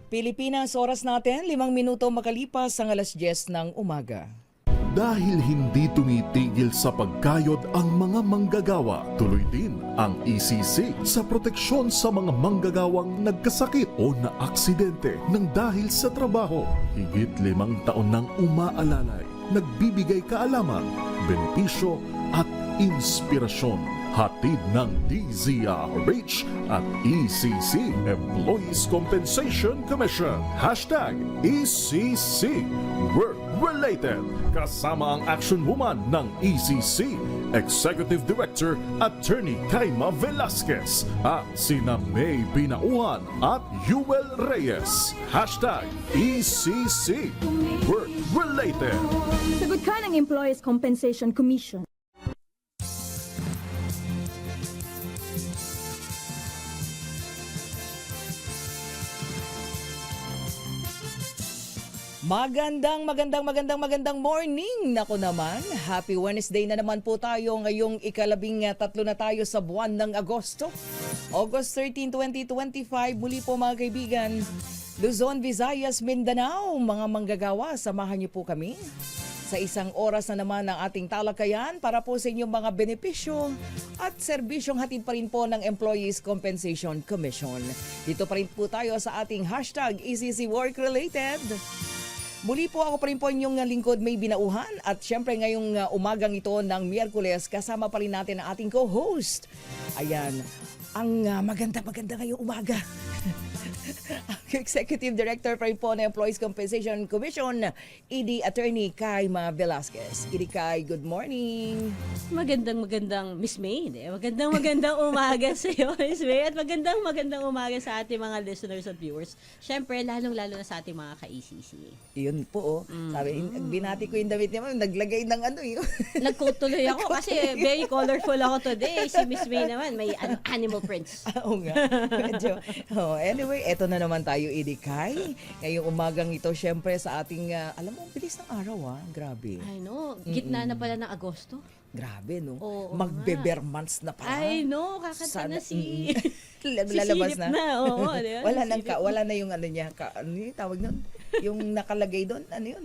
Pilipinas, oras natin, 5 minuto makalipas ang alas 10 ng umaga. Dahil hindi tumitigil sa pagkayod ang mga manggagawa, tuloy din ang ECC sa proteksyon sa mga manggagawang nagkasakit o naaksidente ng dahil sa trabaho. Higit 5 taon nang umaalalay, nagbibigay kaalaman, benepisyo at inspirasyon. Hatid ng DZRH at ECC, Employees Compensation Commission. Hashtag ECC, Work Related. Kasama ang action woman ng ECC, Executive Director Attorney Kaima Velasquez at sina May Binauhan at Yuel Reyes. Hashtag ECC, Work Related. Sagot ka ng Employees Compensation Commission. Magandang morning. Nako naman, happy Wednesday na naman po tayo ngayong ika-13 na tayo sa buwan ng Agosto. August 13, 2025, muli po mga kaibigan. Luzon, Visayas, Mindanao, mga manggagawa, samahan niyo po kami sa isang oras na naman ng ating talakayan para po sa inyong mga benepisyo at serbisyong hatid pa rin po ng Employees Compensation Commission. Dito pa rin po tayo sa ating hashtag ECC Work Related. Muli po ako pa rin po inyong lingkod May Binauhan at syempre ngayong umagang ito ng Miyerkules kasama pa rin natin ang ating co-host. Ayan, ang maganda ngayong umaga. Executive Director pa rin po ng Employees Compensation Commission, ED Attorney Kaima Velasquez. ED Kai, good morning. Magandang Miss May. Magandang umaga sa iyo, Miss May. At magandang umaga sa ating mga listeners at viewers. Siyempre, lalong-lalo na sa ating mga ka-ECC. Yun po. Sabi, binati ko yung damit niya, naglagay ng Nag-coat tuloy ako kasi very colorful ako today. Si Miss May naman, may animal prints. Oo nga. Medyo. Anyway, eto na naman tayo, Idikay. Ngayong umagang ito, syempre sa ating, alam mo, bilis ng araw Grabe. I know. Gitna na pala ng Agosto. Grabe, no? Oo Magbe-bare months na pala. I know. Kakanta na si... Lalabas na. Oo, diba? Wala na yung niya. Ano yung tawag nun? Yung nakalagay doon, ano yun?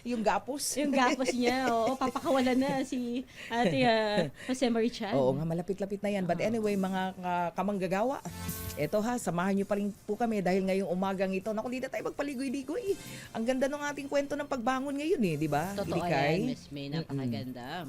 Yung gapos. Yung gapos niya, papakawalan na si Ate Jose Marichan. Oo nga, malapit-lapit na yan. But anyway, mga kamanggagawa, eto samahan niyo pa rin po kami dahil ngayong umagang ito, naku, hindi na tayo magpaligoy-ligoy. Ang ganda ng ating kwento ng pagbangon ngayon di ba? Totoo yan, Miss May, napakaganda.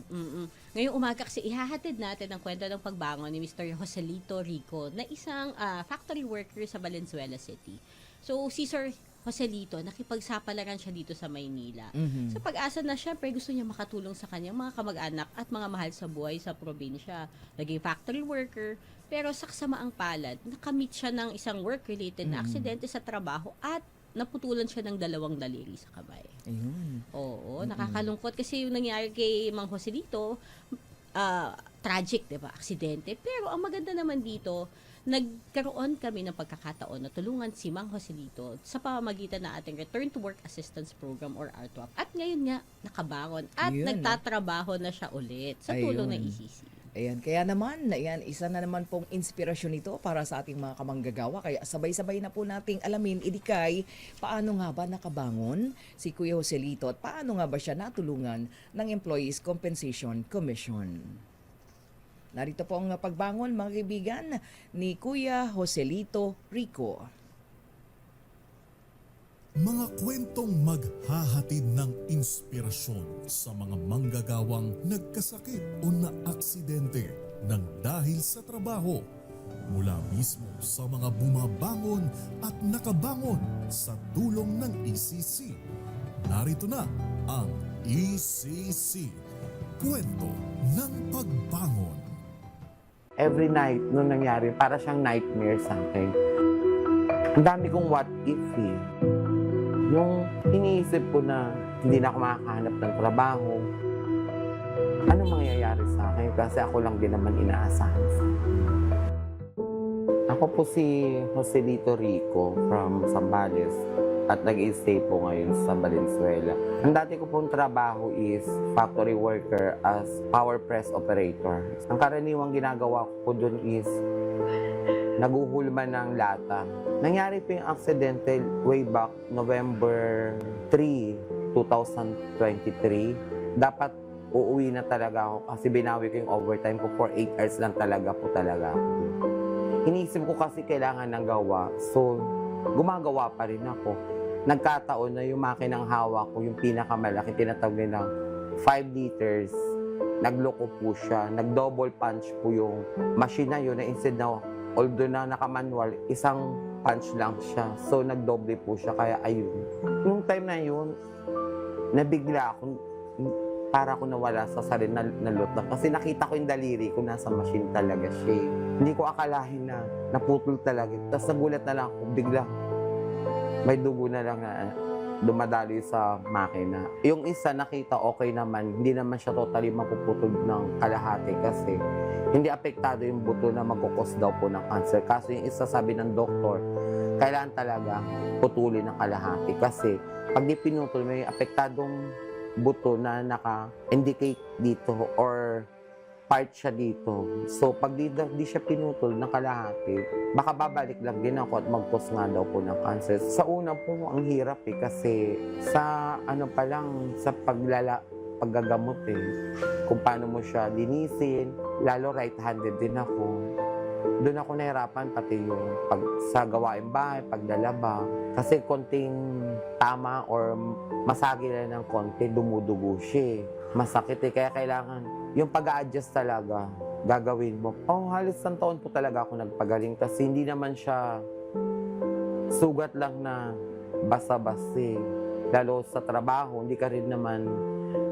Ngayong umaga kasi ihahatid natin ang kwento ng pagbangon ni Mr. Joselito Rico na isang factory worker sa Valenzuela City. So, si Sir Joselito, nakipagsapalaran siya dito sa Maynila. Sa pag-asa na syempre gusto niya makatulong sa kanyang mga kamag-anak at mga mahal sa buhay sa probinsya. Naging factory worker, pero saksamaang palad, nakamit siya ng isang work-related na aksidente sa trabaho at naputulan siya ng 2 daliri sa kamay. Ayun. Oo, nakakalungkot kasi yung nangyari kay Mang Joselito, tragic, 'di ba? Aksidente. Pero ang maganda naman dito, nagkaroon kami ng pagkakataon na tulungan si Mang Joselito sa pamamagitan ng ating Return to Work Assistance Program or RTOAP. At ngayon nga, nakabangon at nagtatrabaho na siya ulit sa tulong ng ECC. Ayan, kaya naman, isa na naman pong inspirasyon ito para sa ating mga kamanggagawa. Kaya sabay-sabay na po nating alamin, Idikay, paano nga ba nakabangon si Kuya Joselito at paano nga ba siya natulungan ng Employees Compensation Commission. Narito po ang pagbangon, mga kaibigan, ni Kuya Joselito Rico. Mga kwentong maghahatid ng inspirasyon sa mga manggagawang nagkasakit o naaksidente ng dahil sa trabaho. Mula mismo sa mga bumabangon at nakabangon sa tulong ng ECC. Narito na ang ECC, Kwento ng Pagbangon. Every night nung nangyari, para siyang nightmare sa akin. Ang dami kong what if Yung iniisip ko na hindi na ako makakahanap ng trabaho. Ano mangyayari sa akin? Kasi ako lang din naman inaasahan. Ako po si Joselito Rico from Zambales at nag-i-stay po ngayon sa Valenzuela. Ang dati ko pong trabaho is factory worker as power press operator. Ang karaniwang ginagawa ko po dun is naguhulman ng lata. Nangyari po yung aksidente way back November 3, 2023. Dapat uuwi na talaga ako kasi binawi ko yung overtime ko for 8 hours lang talaga po talaga ako. Iniisip ko kasi kailangan ng gawa. So, gumagawa pa rin ako. Nagkataon na yung makinang hawak ko, yung pinakamalaki, tinatawag nilang 5 liters, nagloko po siya. Nag-double punch po yung machine na yun na instead na although na naka-manual, isang punch lang siya. So, nagdoble po siya. Kaya, ayun. Yung time na yun, nabigla ako. Para ako nawala sa sarili na lutang. Kasi nakita ko yung daliri ko, nasa machine talaga siya. Hindi ko akalahin na naputol talaga. Tapos nagulat na lang ako, bigla. May dugo na lang na dumadali sa makina. Yung isa nakita okay naman, hindi naman siya totally mapuputol ng kalahati kasi hindi apektado yung buto na magkukos daw po ng cancer. Kaso yung isa sabi ng doktor, kailangan talaga putulin ng kalahati kasi pag di pinutol, may apektadong buto na naka-indicate dito or part siya dito. So, pag di siya pinutol ng kalahati, baka babalik lang din ako at mag-cause nga daw po ng cancer. Sa una po, ang hirap kasi sa ano pa lang, sa paggagamot kung paano mo siya linisin, lalo right-handed din ako. Doon ako nahirapan pati yung sa gawain bahay, paglalaba. Kasi konting tama or masagi lang ng konti, dumudugo siya. Masakit kaya kailangan yung pag-a-adjust talaga, gagawin mo. Halos isang taon po talaga ako nagpagaling kasi hindi naman siya sugat lang na basta-basta. Lalo sa trabaho, hindi ka rin naman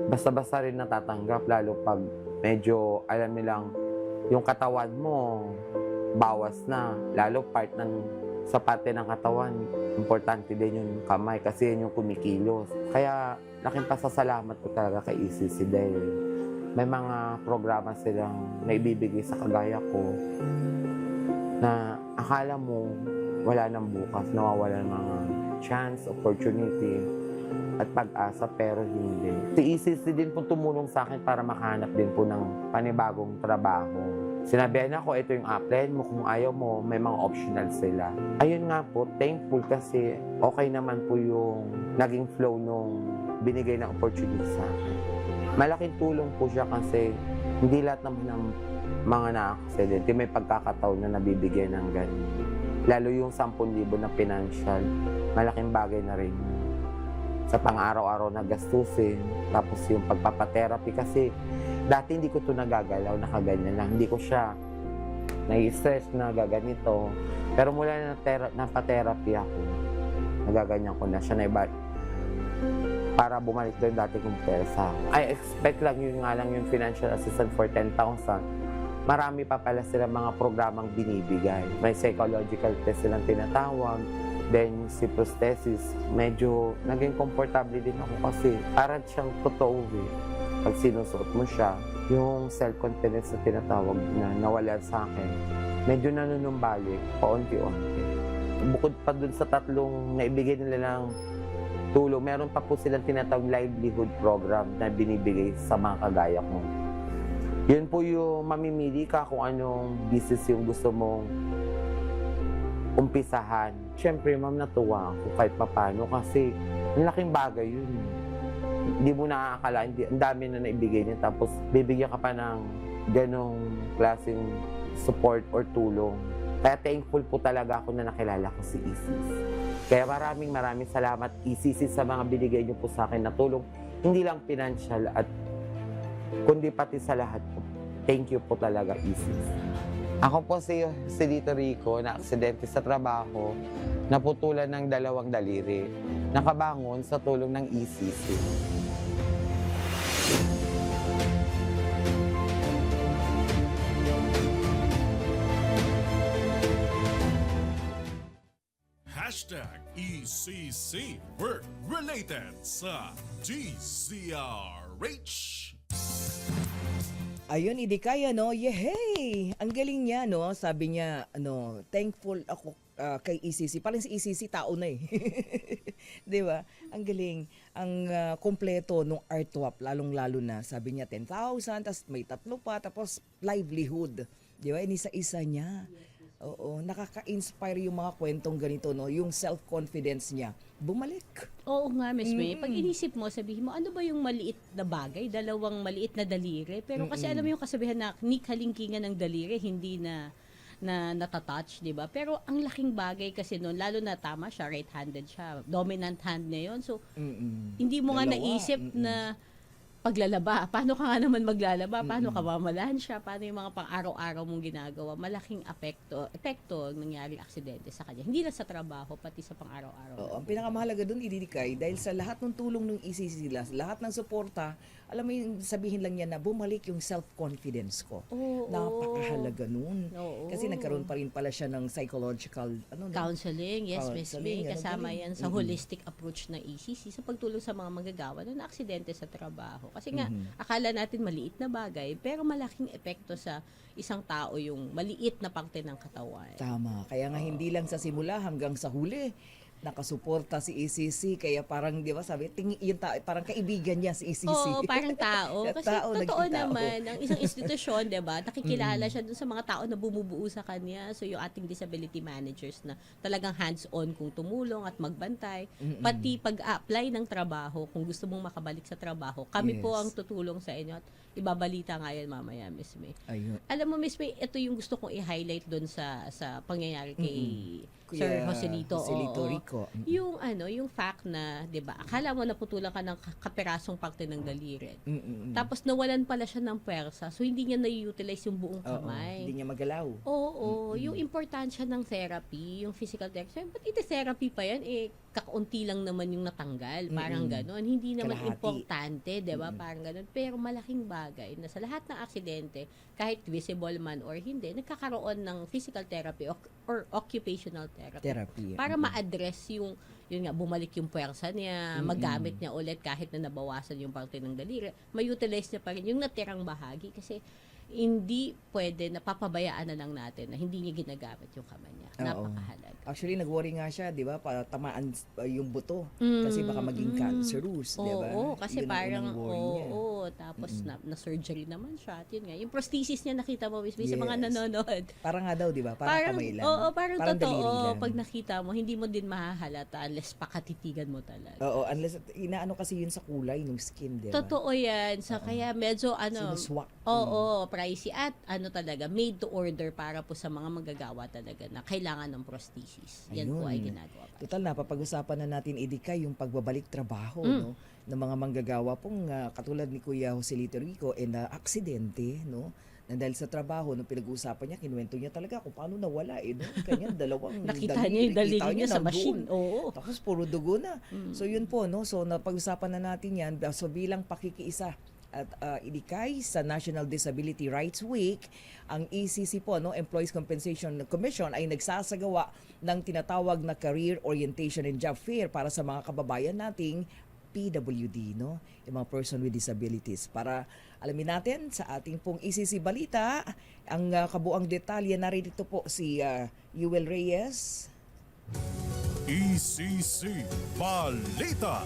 basta-basta rin natatanggap. Lalo pag medyo, alam nilang, yung katawan mo, bawas na. Lalo part sa parte ng katawan, importante din yung kamay kasi yun yung kumikilos. Kaya laking pasasalamat ko talaga kay ECC dahil may mga programa silang naibibigay sa kagaya ko na akala mo wala nang bukas, nawawala ng mga chance, opportunity at pag-asa pero hindi. Si ECC din po tumulong sa akin para makahanap din po ng panibagong trabaho. Sinabihan ako, ito yung apply mo, kung ayaw mo, may mga optional sila. Ayun nga po, thankful kasi okay naman po yung naging flow nung binigay na opportunity sa akin. Malaking tulong po siya kasi hindi lahat naman ng mga na-accident may pagkakataon na nabibigyan ng ganun. Lalo yung 10,000 na financial, malaking bagay na rin sa pang-araw-araw na gastusin. Tapos yung pagpapatherapy kasi dati hindi ko ito nagagalaw, nakaganyan lang. Hindi ko siya nai-stress na gaganito. Pero mula na napatherapy ako, nagaganyan ko na siya na iba. Para bumalik doon dati kong pesa. I expect lang yun nga lang yung financial assistance for 10,000. Marami pa pala sila mga programang binibigay. May psychological test silang tinatawag. Then, si prosthesis, medyo naging komportable din ako kasi parang siyang totoo Pag sinusuot mo siya, yung self-confidence na tinatawag na nawala sa akin, medyo nanunumbalik, paunti-unti. Bukod pa dun sa 3 naibigay nila ng tulong, meron pa po silang tinatawag livelihood program na binibigay sa mga kagaya ko. Yun po yung mamimili ka kung anong business yung gusto mong umpisahan. Siyempre, ma'am, natuwa ako kahit papano kasi ang laking bagay yun. Hindi mo nakakala, ang dami na naibigay niya tapos bibigyan ka pa ng ganong klaseng support or tulong. Kaya thankful po talaga ako na nakilala ko si Isis. Kaya maraming salamat ECC sa mga binigay niyo po sa akin na tulong. Hindi lang financial at kundi pati sa lahat po. Thank you po talaga Isis. Ako po si Joselito Rico na aksidente sa trabaho, naputulan ng 2 daliri. Nakabangon sa tulong ng ECC. #ECC Work Related sa DZRH. Ayun, hindi kaya, no? Yehey! Ang galing niya, no? Sabi niya, thankful ako kay ECC. Parang si ECC, tao na eh. Di ba? Ang galing. Ang kompleto nung artwap, lalong-lalo na. Sabi niya, 10,000, tapos may 3 pa, tapos livelihood. Di ba? Inisa-isa niya. Oo, nakaka-inspire yung mga kwentong ganito, no? Yung self-confidence niya, bumalik. Oo nga, Miss May. Pag inisip mo, sabihin mo, ano ba yung maliit na bagay? Dalawang maliit na daliri. Pero kasi alam mo yung kasabihan na ni kalingkingan ng daliri, hindi na natatouch, di ba? Pero ang laking bagay kasi noon, lalo na tama siya, right-handed siya, dominant hand niya yun. So, hindi mo nga Dalawa, naisip na paglalaba. Paano ka nga naman maglalaba? Paano ka mamalansya? Paano yung mga pang-araw-araw mong ginagawa? Malaking epekto ang nangyaring aksidente sa kanya. Hindi lang sa trabaho, pati sa pang-araw-araw. Oo, ang pinakamahalaga doon, Ididikay, dahil sa lahat ng tulong ng ECC, lahat ng suporta, alam mo yung sabihin lang niya na bumalik yung self-confidence ko. Oo, Napakahalaga nun. Oo. Kasi nagkaroon pa rin pala siya ng psychological Counseling, yes, Miss Counseling, May. ano Kasama galing. yan sa holistic approach ng ECC sa pagtulong sa mga manggagawa na aksidente sa trabaho. Kasi nga, akala natin maliit na bagay, pero malaking epekto sa isang tao yung maliit na parte ng katawan. Tama. Kaya nga hindi lang sa simula hanggang sa huli nakasuporta si ECC, kaya parang, di ba, sabi, parang kaibigan niya si ECC. Oo, parang tao. Kasi Tao, totoo naging tao. naman, ang isang institusyon, di ba, nakikilala siya dun sa mga tao na bumubuo sa kanya. So, yung ating disability managers na talagang hands-on kung tumulong at magbantay. Pati pag-apply ng trabaho, kung gusto mong makabalik sa trabaho, kami po Yes. ang tutulong sa inyo at ibabalita nga yan mamaya, Miss May. Ayun. Alam mo, Miss May, ito yung gusto kong i-highlight doon sa pangyayari kay Sir Kuya Joselito. Joselito Oo. Rico. Yung yung fact na, 'di ba? Akala mo naputulan ka ng kaperasong parte ng daliri. Tapos nawalan pala siya ng pwersa. So hindi niya na-utilize yung buong Oo, kamay. hindi niya magalaw. Oo, yung importansya ng therapy, yung physical therapy. Ba't ite-therapy pa yan? Kakaunti lang naman yung natanggal. Parang ganon. Hindi naman Kalahati. importante, di ba? Parang ganon. Pero malaking bagay na sa lahat ng aksidente, kahit visible man or hindi, nagkakaroon ng physical therapy or occupational therapy. Para ma-address yun nga, bumalik yung puwersa niya, magamit niya ulit kahit na nabawasan yung parte ng daliri, ma-utilize niya pa rin yung natirang bahagi kasi hindi pwede na papabayaan na lang natin na hindi niya ginagamit yung kamay niya. Oo. Napakahalaga. Actually, nag-worry nga siya, di ba? Para tamaan yung buto. Kasi baka maging cancerous, di ba? Oo, kasi Yun ang parang, unang worry niya. tapos na-surgery naman siya. At yun nga, yung prosthesis niya nakita mo, Miss May, sa mga Yes. nanonood. Parang nga daw, di ba? Parang kamay lang. Oo, parang daliri totoo. lang. Pag nakita mo, hindi mo din mahahalata unless pakatitigan mo talaga. Oo, unless inaano kasi yun sa kulay ng skin, di ba? Totoo yan. So, kaya medyo Sinuswak. Oo, pricey at talaga, made to order para po sa mga manggagawa talaga na kailangan ng prosthesis. Yan po ay Ayun. ginagawa pa. Total, napapag-usapan na natin, Idika, yung pagbabalik trabaho, no? Ng mga manggagawa pong katulad ni Kuya Joselito Rico, na aksidente, no? Na dahil sa trabaho, nung pinag-uusapan niya, kinuwento niya talaga kung paano nawala, no? Kanya, dalawang Nakita niya yung daliri niya sa nandun. machine. Oo. Tapos puro dugo na. So yun po, no? So napag-usapan na natin yan. So bilang pakikiisa at Idikay sa National Disability Rights Week, ang ECC po, no, Employees Compensation Commission, ay nagsasagawa ng tinatawag na Career Orientation and Job Fair para sa mga kababayan nating PWD, no? Yung mga person with disabilities. Para alamin natin sa ating pong ECC Balita, ang kabuang detalye, narito po si Yuel Reyes. ECC Balita.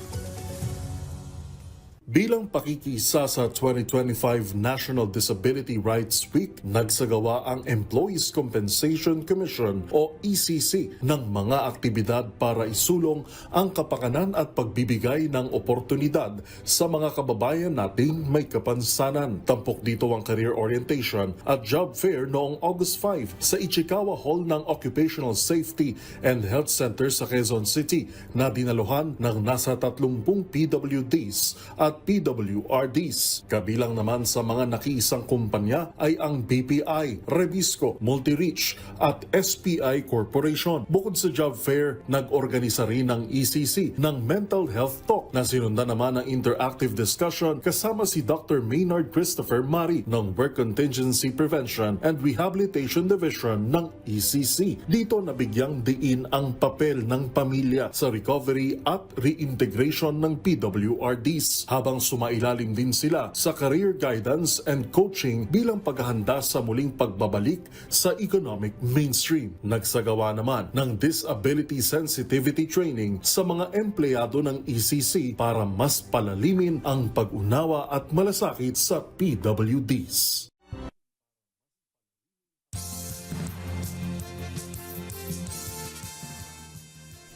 Bilang pakikisa sa 2025 National Disability Rights Week, nagsagawa ang Employees Compensation Commission o ECC ng mga aktibidad para isulong ang kapakanan at pagbibigay ng oportunidad sa mga kababayan nating may kapansanan. Tampok dito ang career orientation at job fair noong August 5 sa Ichikawa Hall ng Occupational Safety and Health Center sa Quezon City na dinaluhan ng nasa 30 PWDs at PWRDs. Kabilang naman sa mga nakiisang kumpanya ay ang BPI, Revisco, Multireach at SPI Corporation. Bukod sa job fair, nag-organisa rin ng ECC ng Mental Health Talk na sinundan naman ng interactive discussion kasama si Dr. Maynard Christopher Mari ng Work Contingency Prevention and Rehabilitation Division ng ECC. Dito nabigyang diin ang papel ng pamilya sa recovery at reintegration ng PWRDs habang sumailalim din sila sa career guidance and coaching bilang paghahanda sa muling pagbabalik sa economic mainstream. Nagsagawa naman ng disability sensitivity training sa mga empleyado ng ECC para mas palalimin ang pag-unawa at malasakit sa PWDs.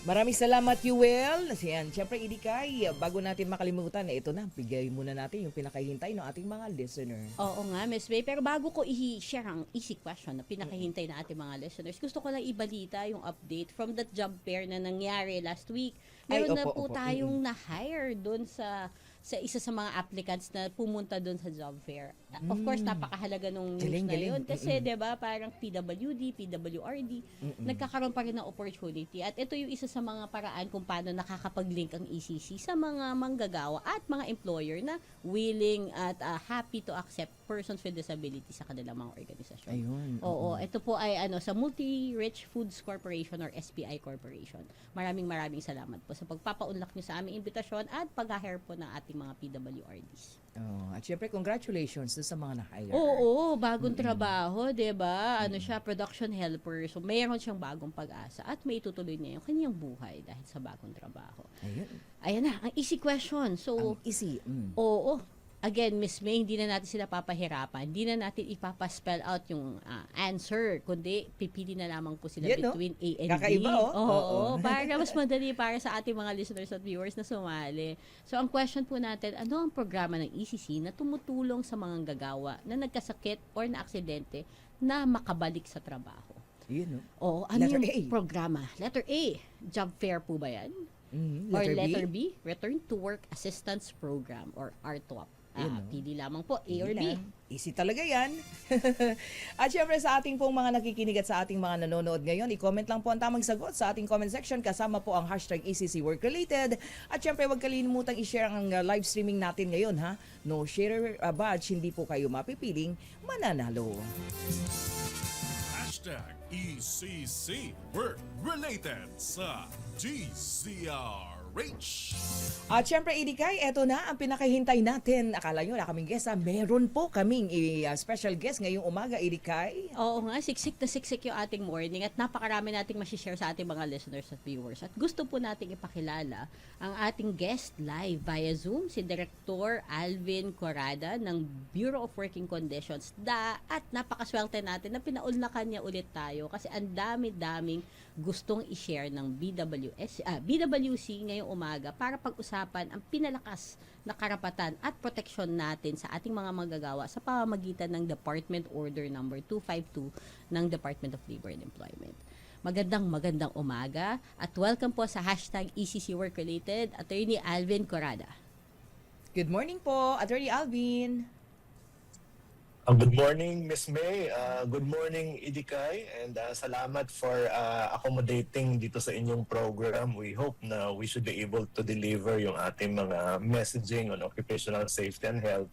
Maraming salamat, Yuel. Yan, siyempre, Idikay, bago natin makalimutan, ito na, bigay muna natin yung pinakahintay ng ating mga listener. Oo nga, Miss May. Pero bago ko i-share ang easy question na pinakahintay na ating mga listeners, gusto ko lang ibalita yung update from that job fair na nangyari last week. Ay, Meron na opo, po opo. tayong na-hire doon sa isa sa mga applicants na pumunta doon sa job fair. Of course, napakahalaga nung news Galing, na galing. yun. Kasi, di ba, parang PWD, PWRD, nagkakaroon pa rin ng opportunity. At ito yung isa sa mga paraan kung paano nakakapag-link ang ECC sa mga manggagawa at mga employer na willing at happy to accept persons with disability sa kanilang mga organisasyon. Ayun. Oo, ito po ay sa Multi-Rich Foods Corporation or SPI Corporation. Maraming salamat po sa pagpapaunlak niyo sa aming imbitasyon at pag-hire po ng ating mga PWRDs. At syempre, congratulations dun sa mga na-hire. Oo, bagong trabaho, 'di ba? Ano siya, production helper. So mayroon siyang bagong pag-asa at may tutuloy niya yung kanyang buhay dahil sa bagong trabaho. Ayun. Ayan na, ang easy question. So, Ang easy. oo. Again, Miss May, hindi na natin sila papahirapan. Hindi na natin ipapaspell out yung answer, kundi pipili na lamang po sila Yan, no? between A and Kakaiba, B. oh. Oo, Oo. para mas madali para sa ating mga listeners at viewers na sumali. So, ang question po natin, ano ang programa ng ECC na tumutulong sa mga gagawa na nagkasakit or na aksidente na makabalik sa trabaho? Yun, no? Oo, ano Letter yung A. programa? Letter A, job fair po ba yan? Or letter B, Return to Work Assistance Program or RTOP. Yun, no? Pili lamang po, A or Yun B. na. Easy talaga yan. At syempre sa ating pong mga nakikinig at sa ating mga nanonood ngayon, i-comment lang po ang tamang sagot sa ating comment section kasama po ang hashtag ECC Work Related. At syempre huwag kalimutang i-share ang live streaming natin ngayon ha. No share badge, hindi po kayo mapipiling mananalo. Hashtag ECC Work Related sa GCRH. At syempre, Idikay, eto na ang pinakahintay natin. Akala nyo na kaming guest, meron po kaming special guest ngayong umaga, Idikay. Oo nga, siksik na siksik yung ating morning at napakarami nating masishare sa ating mga listeners at viewers. At gusto po nating ipakilala ang ating guest live via Zoom, si Director Alvin Corrada ng Bureau of Working Conditions. At napakaswerte natin na pinaunlakan niya ulit tayo kasi ang dami-daming gustong i-share ng BWC ngayong umaga para pag-usapan ang pinalakas na karapatan at proteksyon natin sa ating mga manggagawa sa pamamagitan ng Department Order number 252 ng Department of Labor and Employment. Magandang umaga at welcome po sa hashtag ECC Work Related, Attorney Alvin Corrada. Good morning po, Attorney Alvin. Good morning, Miss May. Good morning, Idikay. And salamat for accommodating dito sa inyong program. We hope na we should be able to deliver yung ating mga messaging on occupational safety and health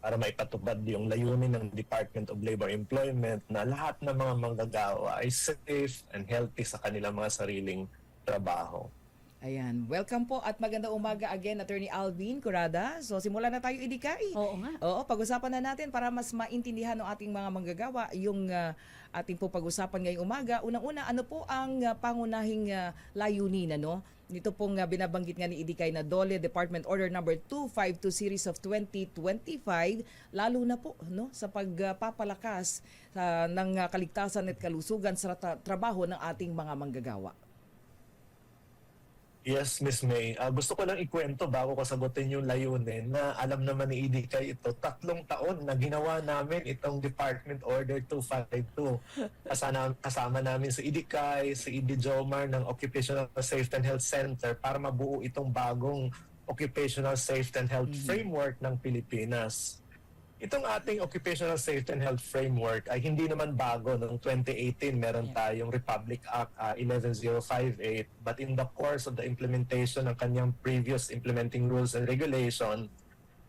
para maipatupad yung layunin ng Department of Labor and Employment na lahat ng mga manggagawa ay safe and healthy sa kanilang mga sariling trabaho. Ayan, welcome po at magandang umaga again, Attorney Alvin Corrada. So simulan na tayo, Idikay. Oo nga. Oo, pag-usapan na natin para mas maintindihan ng ating mga manggagawa yung ating po pag-usapan ngayong umaga. Unang-una, ano po ang pangunahing layunin, ano? Nito pong binabanggit nga ni Idikay na DOLE Department Order number 252 Series of 2025, lalo na po no sa pagpapalakas ng kaligtasan at kalusugan sa trabaho ng ating mga manggagawa. Yes, Miss May. Gusto ko lang ikwento bago ko sagutin yung layunin na alam naman ni Idikay ito, 3 taon na ginawa namin itong Department Order 252. Kasama namin si Idikay, si Idi Jomar ng Occupational Safety and Health Center para mabuo itong bagong Occupational Safety and Health Framework ng Pilipinas. Itong ating Occupational Safety and Health Framework ay hindi naman bago. Noong 2018, meron tayong Republic Act 11058. But in the course of the implementation ng kanyang previous implementing rules and regulation,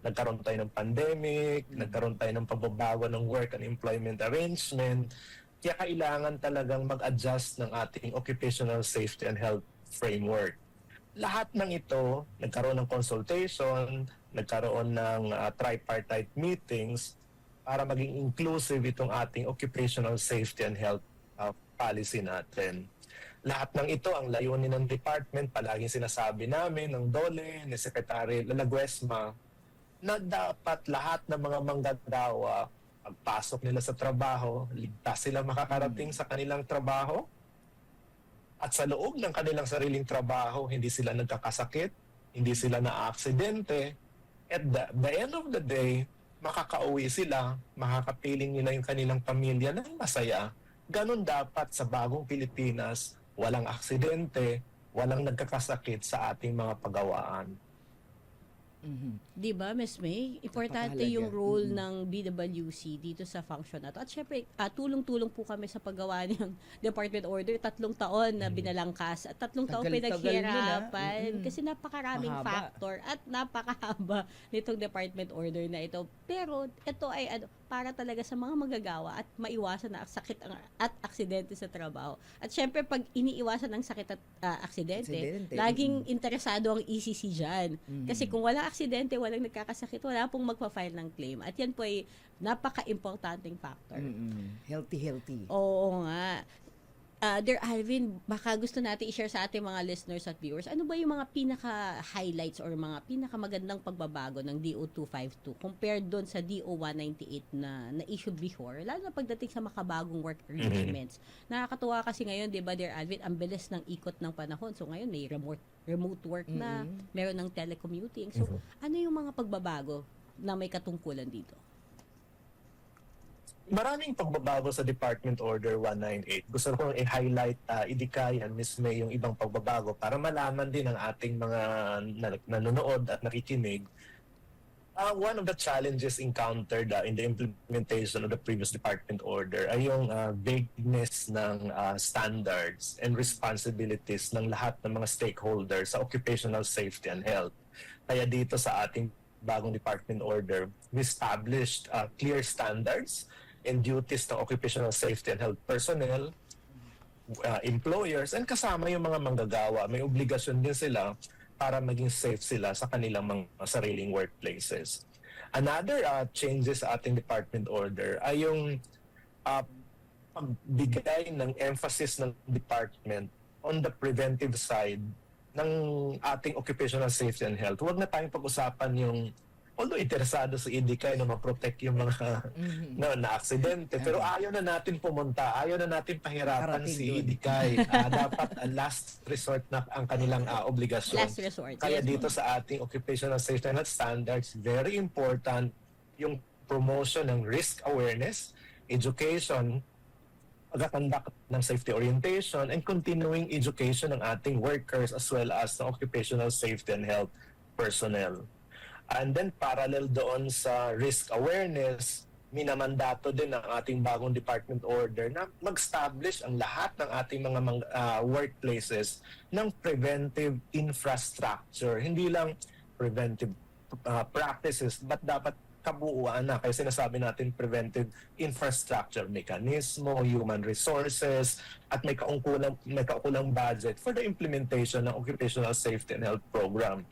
nagkaroon tayo ng pandemic, nagkaroon tayo ng pagbabago ng work and employment arrangement. Kaya kailangan talagang mag-adjust ng ating Occupational Safety and Health Framework. Lahat ng ito, nagkaroon ng consultation, nagkaroon ng tripartite meetings para maging inclusive itong ating occupational safety and health policy natin. Lahat ng ito, ang layunin ng department, palaging sinasabi namin ng DOLE, ni Secretary Lalaguesma, na dapat lahat ng mga manggagawa, pagpasok nila sa trabaho, ligtas sila makakarating sa kanilang trabaho, at sa loob ng kanilang sariling trabaho, hindi sila nagkakasakit, hindi sila na-aksidente, at the end of the day, makakauwi sila, makakapiling nila yung kanilang pamilya ng masaya. Ganon dapat sa bagong Pilipinas, walang aksidente, walang nagkakasakit sa ating mga pagawaan. Di ba, Ms. May? Importante Napakahalaga. yung role ng BWC dito sa function na to. At syempre, tulong-tulong po kami sa paggawa ng Department Order. 3 taon na binalangkas at 3 taon Tagal-tagal pinaghirapan. nun, Kasi napakaraming Mahaba. factor at napakahaba nitong Department Order na ito. Pero ito ay para talaga sa mga magagawa at maiwasan na sakit at aksidente sa trabaho. At syempre, pag iniiwasan ng sakit at aksidente, Aksidente, laging interesado ang ECC dyan. Kasi kung walang aksidente, walang nagkakasakit, wala pong magpa-file ng claim. At yan po ay napaka-importanting factor. Healthy. Oo nga. Dear Alvin, baka gusto natin i-share sa ating mga listeners at viewers, ano ba yung mga pinaka-highlights or mga pinakamagandang pagbabago ng DO-252 compared doon sa DO-198 na na-issue before, lalo na pagdating sa makabagong work arrangements. Nakakatuwa kasi ngayon, di ba, Dear Alvin, ang bilis ng ikot ng panahon. So ngayon may remote work na, meron ng telecommuting. So ano yung mga pagbabago na may katungkulan dito? Maraming pagbabago sa Department Order 198. Gusto kong i-highlight, Idikay and Ms. May, yung ibang pagbabago para malaman din ng ating mga nanonood at nakikinig. One of the challenges encountered in the implementation of the previous Department Order ay yung vagueness ng standards and responsibilities ng lahat ng mga stakeholders sa occupational safety and health. Kaya dito sa ating bagong Department Order, we established clear standards and duties ng occupational safety and health personnel, employers, and kasama yung mga manggagawa. May obligasyon din sila para maging safe sila sa kanilang mga sariling workplaces. Another changes sa ating department order ay yung pagbigay ng emphasis ng department on the preventive side ng ating occupational safety and health. Huwag na tayong pag-usapan yung although interesado sa IDICAI na ma-protect yung mga na-aksidente, pero ayaw na natin pumunta, ayaw na natin pahirapan Karating si dun. IDICAI. Dapat last resort na ang kanilang obligasyon. Last resort. Kaya Yes, dito sa ating occupational safety and health standards, very important yung promotion ng risk awareness, education, pagkakandak ng safety orientation, and continuing education ng ating workers as well as ng occupational safety and health personnel. And then parallel doon sa risk awareness, minamandato din ng ating bagong department order na mag-establish ang lahat ng ating mga workplaces ng preventive infrastructure. Hindi lang preventive practices, but dapat kabuuan na. Kaya sinasabi natin preventive infrastructure, mekanismo, human resources, at may kaukulang budget for the implementation ng occupational safety and health program.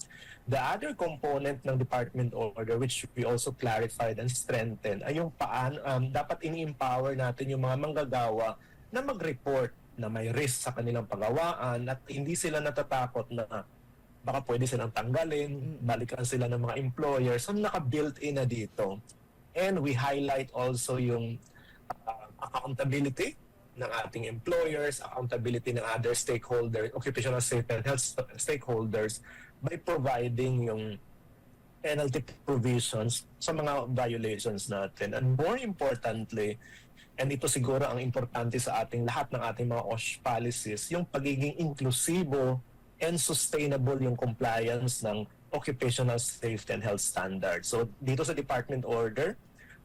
The other component ng department order which we also clarified and strengthened ay yung paano dapat ini-empower natin yung mga manggagawa na mag-report na may risk sa kanilang pagawaan at hindi sila natatakot na baka pwede silang tanggalin, balikan sila ng mga employers. So naka-built-in na dito. And we highlight also yung accountability ng ating employers, accountability ng other stakeholders, occupational safety and health stakeholders by providing yung penalty provisions sa mga violations natin. And more importantly, and ito siguro ang importante sa ating lahat ng ating mga OSH policies, yung pagiging inklusibo and sustainable yung compliance ng occupational safety and health standards. So dito sa department order,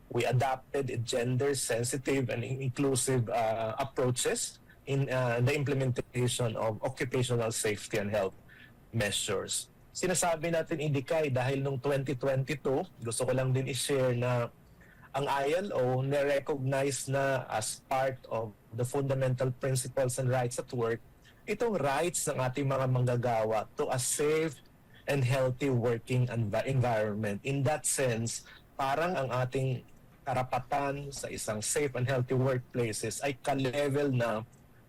we adopted gender-sensitive and inclusive approaches in the implementation of occupational safety and health measures. Sinasabi natin, Idikay, dahil noong 2022, gusto ko lang din i-share na ang ILO na-recognize na as part of the fundamental principles and rights at work, itong rights ng ating mga manggagawa to a safe and healthy working environment. In that sense, parang ang ating karapatan sa isang safe and healthy workplaces ay ka-level na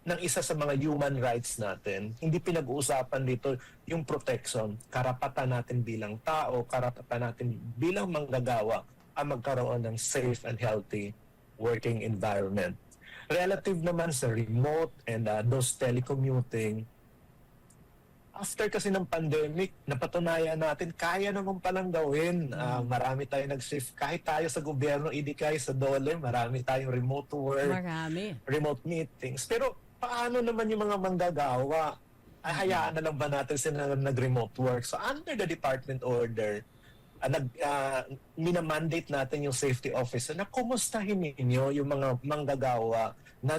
ng isa sa mga human rights natin. Hindi pinag-uusapan dito yung protection, karapatan natin bilang tao, karapatan natin bilang manggagawa ang magkaroon ng safe and healthy working environment. Relative naman sa remote and those telecommuting, after kasi ng pandemic, napatunayan natin, kaya naman palang gawin. Marami tayong nag-shift. Kahit tayo sa gobyerno, IDCAI, sa DOLE, marami tayong remote work, Marami. remote meetings. Pero paano naman yung mga manggagawa? Ay, hayaan na lang ba natin sila nag-remote work? So under the department order, minamandate natin yung safety officer na kumustahin ninyo yung mga manggagawa na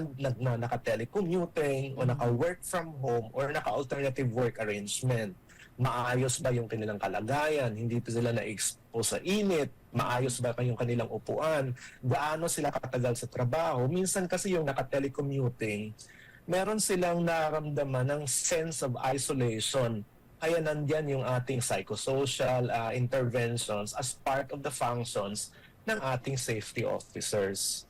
naka-telecommuting o naka-work from home or naka-alternative work arrangement. Maayos ba yung kanilang kalagayan? Hindi pa sila na-expose sa init? Maayos ba yung kanilang upuan? Gaano sila katagal sa trabaho? Minsan kasi yung naka-telecommuting, meron silang nararamdaman ng sense of isolation. Kaya nandyan yung ating psychosocial interventions as part of the functions ng ating safety officers.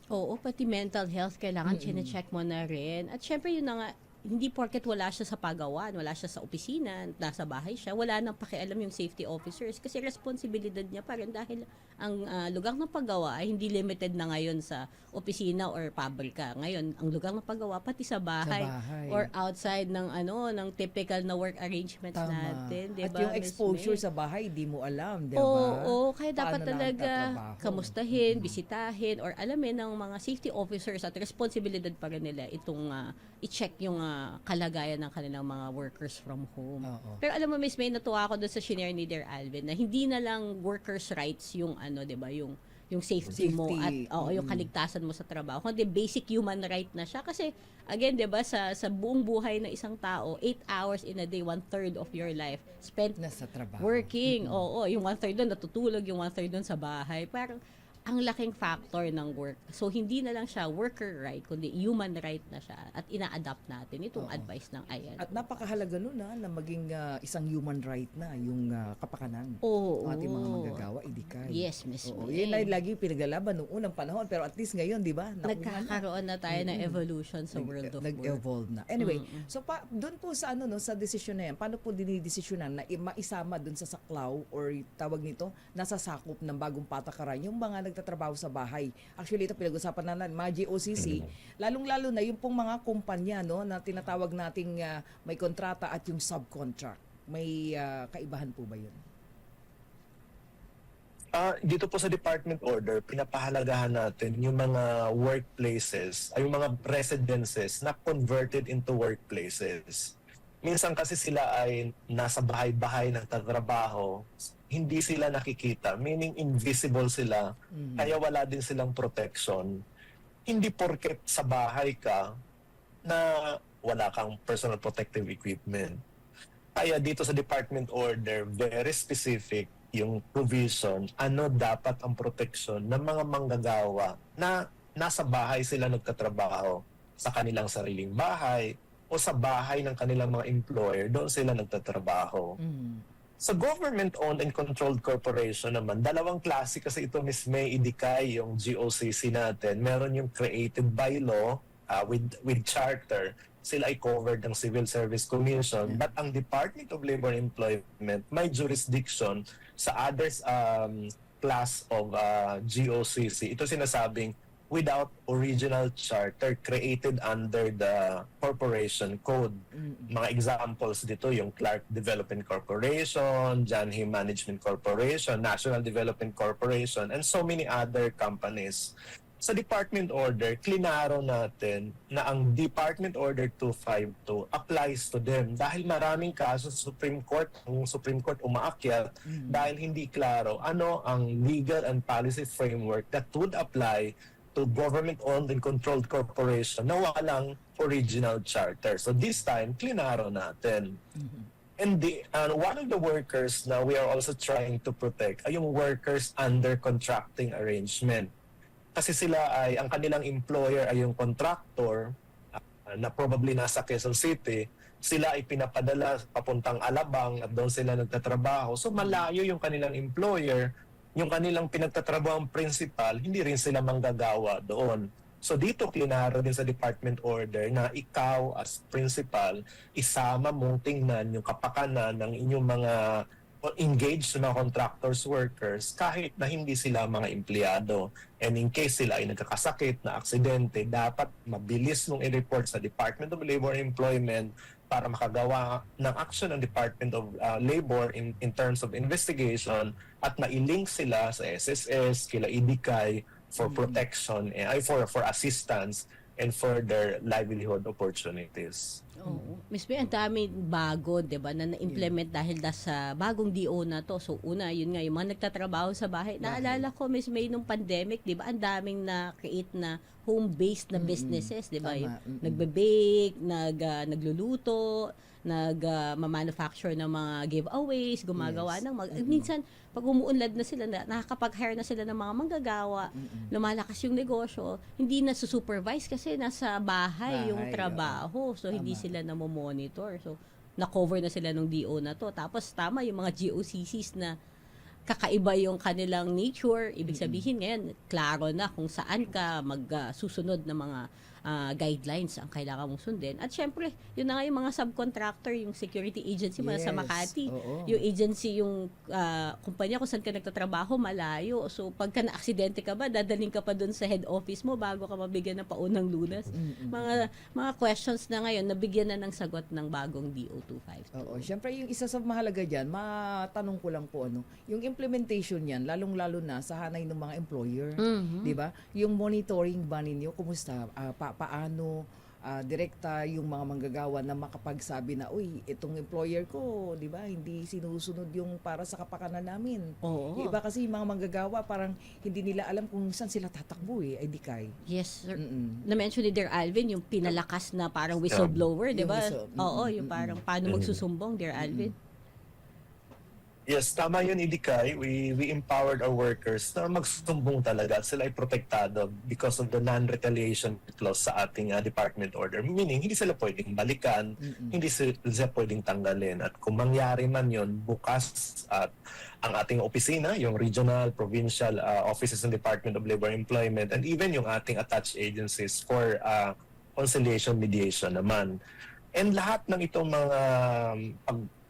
Oo, pati mental health kailangan chine-check mo na rin. At syempre yun na nga, hindi porket wala siya sa pagawan, wala siya sa opisina, nasa bahay siya, wala nang pakialam yung safety officers kasi responsibilidad niya pa rin dahil ang lugar ng paggawa ay hindi limited na ngayon sa opisina or pabrika. Ngayon, ang lugar ng paggawa pati sa bahay, or outside ng ng typical na work arrangements natin, 'di At ba? yung Miss exposure May? sa bahay, di mo alam, di ba? Oo, kaya dapat Paano talaga nagtatrabaho? kamustahin, bisitahin, or alamin ng mga safety officers at responsibilidad pa rin nila itong i-check yung kalagayan ng kanilang mga workers from home. Oo. Pero alam mo, Miss May, natuwa ako doon sa shinare ni Dear Alvin na hindi na lang workers' rights yung 'di ba, yung safety mo at yung kaligtasan mo sa trabaho. Kundi basic human right na siya kasi again, 'di ba, sa buong buhay ng isang tao, 8 hours in a day, 1/3 of your life spent Nasa trabaho. working. Oo, yung 1/3 doon natutulog, yung 1/3 doon sa bahay. Parang ang laking factor ng work. So, hindi na lang siya worker right, kundi human right na siya. At ina-adapt natin itong advice ng ILO. At napakahalaga nun na maging isang human right na yung kapakanan Oo. ng ating mga manggagawa, IDCAI. Yes, Miss Oo, May. yun ay lagi pinaglalaban noong unang panahon, pero at least ngayon, di ba? Nagkakaroon na tayo ng evolution sa world of work. Nag-evolve na. Anyway, so doon po sa sa desisyon na yan, paano po dinidesisyonan na maisama doon sa saklaw or tawag nito, nasa sakop ng bagong patakaran yung mga nagtatrabaho sa bahay. Actually, ito pinag-usapan na mga GOCC, lalong-lalo na yung pong mga kumpanya na tinatawag nating may kontrata at yung subcontract. May kaibahan po ba yun? Dito po sa department order, pinapahalagahan natin yung mga workplaces, ay yung mga residences na converted into workplaces. Minsan kasi sila ay nasa bahay-bahay nagtatrabaho, hindi sila nakikita, meaning invisible sila, kaya wala din silang protection. Hindi porket sa bahay ka na wala kang personal protective equipment. Kaya dito sa department order, very specific yung provision, ano dapat ang protection ng mga manggagawa na nasa bahay sila nagtatrabaho, sa kanilang sariling bahay o sa bahay ng kanilang mga employer, doon sila nagtatrabaho. Sa government-owned and controlled corporation naman, dalawang klase kasi ito, Ms. May, IDCAI, yung GOCC natin. Meron yung created by law with charter. Sila ay covered ng Civil Service Commission. But ang Department of Labor and Employment may jurisdiction sa others class of GOCC. Ito sinasabing without original charter created under the corporation code. Mga examples dito, yung Clark Development Corporation, John Hay Management Corporation, National Development Corporation, and so many other companies. Sa Department Order, klinaro natin na ang Department Order 252 applies to them dahil maraming kaso sa Supreme Court, ang Supreme Court umaakyat dahil hindi klaro ano ang legal and policy framework that would apply to government-owned and controlled corporation na walang original charter. So this time, klinaro natin. And one of the workers na we are also trying to protect ay yung workers under contracting arrangement. Kasi sila ay, ang kanilang employer ay yung contractor na probably nasa Quezon City, sila ay pinapadala papuntang Alabang at doon sila nagtatrabaho. So malayo yung kanilang employer, yung kanilang pinagtatrabaho principal, hindi rin sila manggagawa doon. So dito klinaro din sa department order na ikaw as principal, isama mong tingnan yung kapakanan ng inyong mga engage sa mga contractors, workers, kahit na hindi sila mga empleyado. And in case sila ay nagkakasakit na aksidente, dapat mabilis mong i-report sa Department of Labor and Employment para makagawa ng action ng Department of Labor in terms of investigation at mailink sila sa SSS, kila IDICAI for protection, for assistance and further livelihood opportunities. Oo. Miss May, ang dami bago, 'di ba, na na-implement dahil sa bagong DO na to. So una, yun nga yung mga nagtatrabaho sa bahay. Naalala ko, Miss May, nung pandemic, 'di ba, ang daming na-create na home-based na businesses, 'di ba? Tama. Yung nagbe-bake, nagluluto, manufacture ng mga giveaways, gumagawa Yes. ng minsan pag umuunlad na sila, nakakapag-hire na sila ng mga manggagawa, lumalakas yung negosyo, hindi na supervise kasi nasa bahay yung Bahay, trabaho. So hindi Tama. sila na monitor. So na-cover na sila ng DO na to. Tapos tama yung mga GOCCs na kakaiba yung kanilang nature. Ibig sabihin ngayon, klaro na kung saan ka magsusunod ng mga guidelines ang kailangan mong sundin. At syempre, yun na nga yung mga subcontractor, yung security agency mo sa Yes. Makati. Oo. Yung agency, yung kumpanya kung saan ka nagtatrabaho, malayo. So, pagka na-aksidente ka ba, dadaling ka pa dun sa head office mo bago ka mabigyan ng paunang lunas. Mga questions na ngayon, nabigyan na ng sagot ng bagong DO252. Oo, syempre yung isa sa mahalaga diyan, matanong ko lang po yung implementation niyan, lalong-lalo na sa hanay ng mga employer, 'di ba? Yung monitoring ba ninyo kumusta? Paano direkta yung mga manggagawa na makapagsabi na, uy, itong employer ko, 'di ba, hindi sinusunod yung para sa kapakanan namin. Oo. Yung iba kasi yung mga manggagawa parang hindi nila alam kung saan sila tatakbo IDICAI. Yes, sir. Mm-mm. Na-mention ni Dear Alvin, yung pinalakas na parang whistleblower, di ba? Yung Oo, yung parang paano magsusumbong, Dear Alvin. Yes, tama yun, Idikay. We empowered our workers na magsumbong talaga at sila ay protektado because of the non-retaliation clause sa ating department order. Meaning, hindi sila pwedeng balikan, hindi sila pwedeng tanggalin. At kung mangyari man yun, bukas at ang ating opisina, yung regional, provincial offices ng Department of Labor and Employment, and even yung ating attached agencies for conciliation mediation naman. And lahat ng itong mga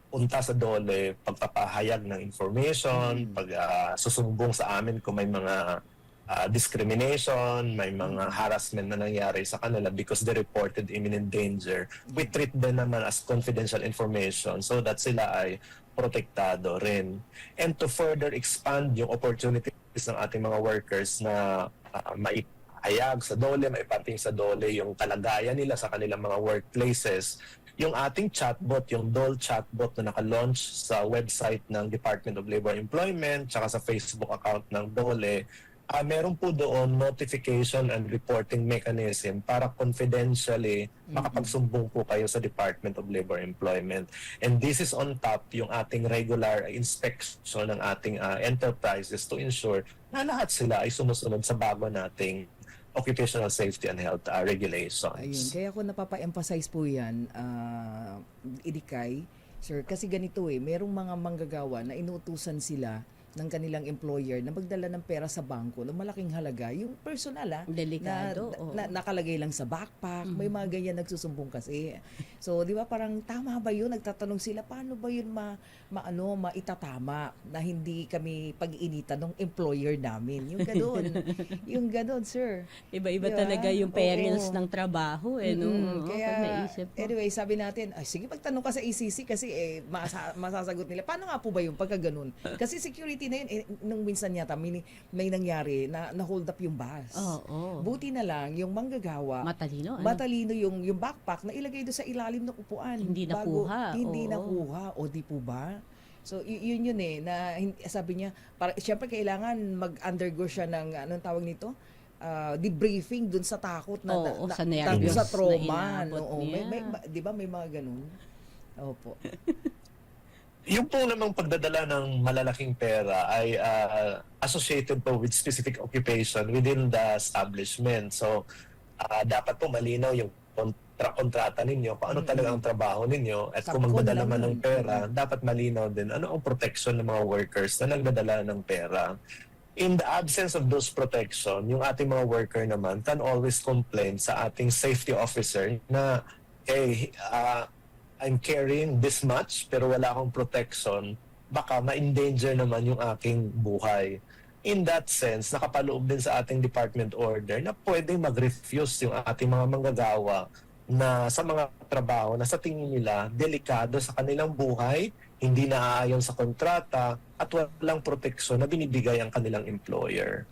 pagpunta sa DOLE, pagpapahayag ng information, susumbong sa amin kung may mga discrimination, may mga harassment na nangyari sa kanila because they reported imminent danger. We treat them naman as confidential information so that sila ay protektado rin. And to further expand yung opportunities ng ating mga workers na maipahayag sa DOLE, maipating sa DOLE yung kalagayan nila sa kanilang mga workplaces, yung ating chatbot, yung DOL chatbot na naka-launch sa website ng Department of Labor and Employment tsaka sa Facebook account ng DOLE, meron po doon notification and reporting mechanism para confidentially makapagsumbong po kayo sa Department of Labor and Employment. And this is on top yung ating regular inspection ng ating enterprises to ensure na lahat sila ay sumusunod sa bago nating occupational safety and health regulations. Ayun, kaya ko napapa-emphasize po yan, IDICAI, sir, kasi ganito merong mga manggagawa na inuutusan sila ng kanilang employer na magdala ng pera sa bangko ng malaking halaga, yung personal Delikado, na nakalagay lang sa backpack, may mga ganyan nagsusumbong kasi. So, di ba parang tama ba yun? Nagtatanong sila, paano ba yun maitatama na hindi kami pag-iinitan ng employer namin? Yung ganun. Yung ganun, sir. Iba-iba Diba? talaga yung perils Oo. ng trabaho, no? Oo, Kaya, pag naisip mo. anyway, sabi natin, sige, magtanong ka sa ECC kasi masasagot nila. Paano nga po ba yung pagka ganun? Kasi security na yun, nung minsan yata, may nangyari na hold up yung bus. Oo. Buti na lang, yung manggagawa, Matalino, ano? matalino yung backpack na ilagay doon sa ilalim ng upuan. Hindi nakuha, Hindi oo. nakuha. O di po ba? So, yun na sabi niya, syempre kailangan mag-undergo siya ng, anong tawag nito? Debriefing dun sa takot na, Oo, sa dun nervyos sa trauma. na inabot Oo, niya. di ba may mga ganun? Opo. Yung po namang pagdadala ng malalaking pera ay associated po with specific occupation within the establishment. So, dapat po malinaw yung kontrata ninyo, kung ano talaga ang trabaho ninyo, at kung Sakon magdadala man lang. ng pera, dapat malinaw din ano ang protection ng mga workers na nagdadala ng pera. In the absence of those protection, yung ating mga worker naman can always complain sa ating safety officer na, hey, I'm carrying this much pero wala akong protection baka ma-endanger naman yung aking buhay. In that sense, nakapaloob din sa ating department order na pwedeng mag-refuse yung ating mga manggagawa na sa mga trabaho na sa tingin nila delikado sa kanilang buhay, hindi naaayon sa kontrata at walang proteksyon na binibigay ang kanilang employer.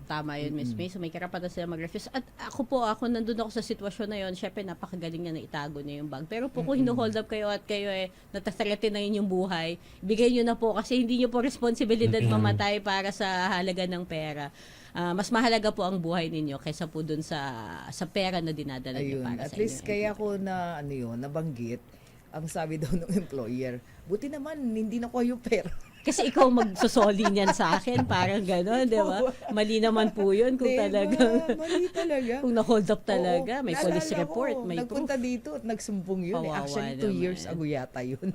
Tama yun, Miss May. So may karapatan sila mag-refuse. At ako nandun ako sa sitwasyon na yun, syempre napakagaling niya na itago niya yung bag. Pero po kung hino-hold up kayo at kayo natathreaten na yun yung buhay, bigay nyo na po kasi hindi nyo po responsibilidad mamatay para sa halaga ng pera. Mas mahalaga po ang buhay ninyo kaysa po dun sa pera na dinadala niyo Ayun, para at sa least inyo. kaya ko na nabanggit, ang sabi daw ng employer, buti naman hindi na ko yung pera. Kasi ikaw magsusoli niyan sa akin, parang gano'n, di ba? Mali naman po yun kung Diba? talagang, Mali talaga. kung na-hold up talaga, Oo, may naalala police report, ko, may proof. nagpunta dito at nagsumbong yun. Kawawa Actually, 2 naman. years ago yata yun.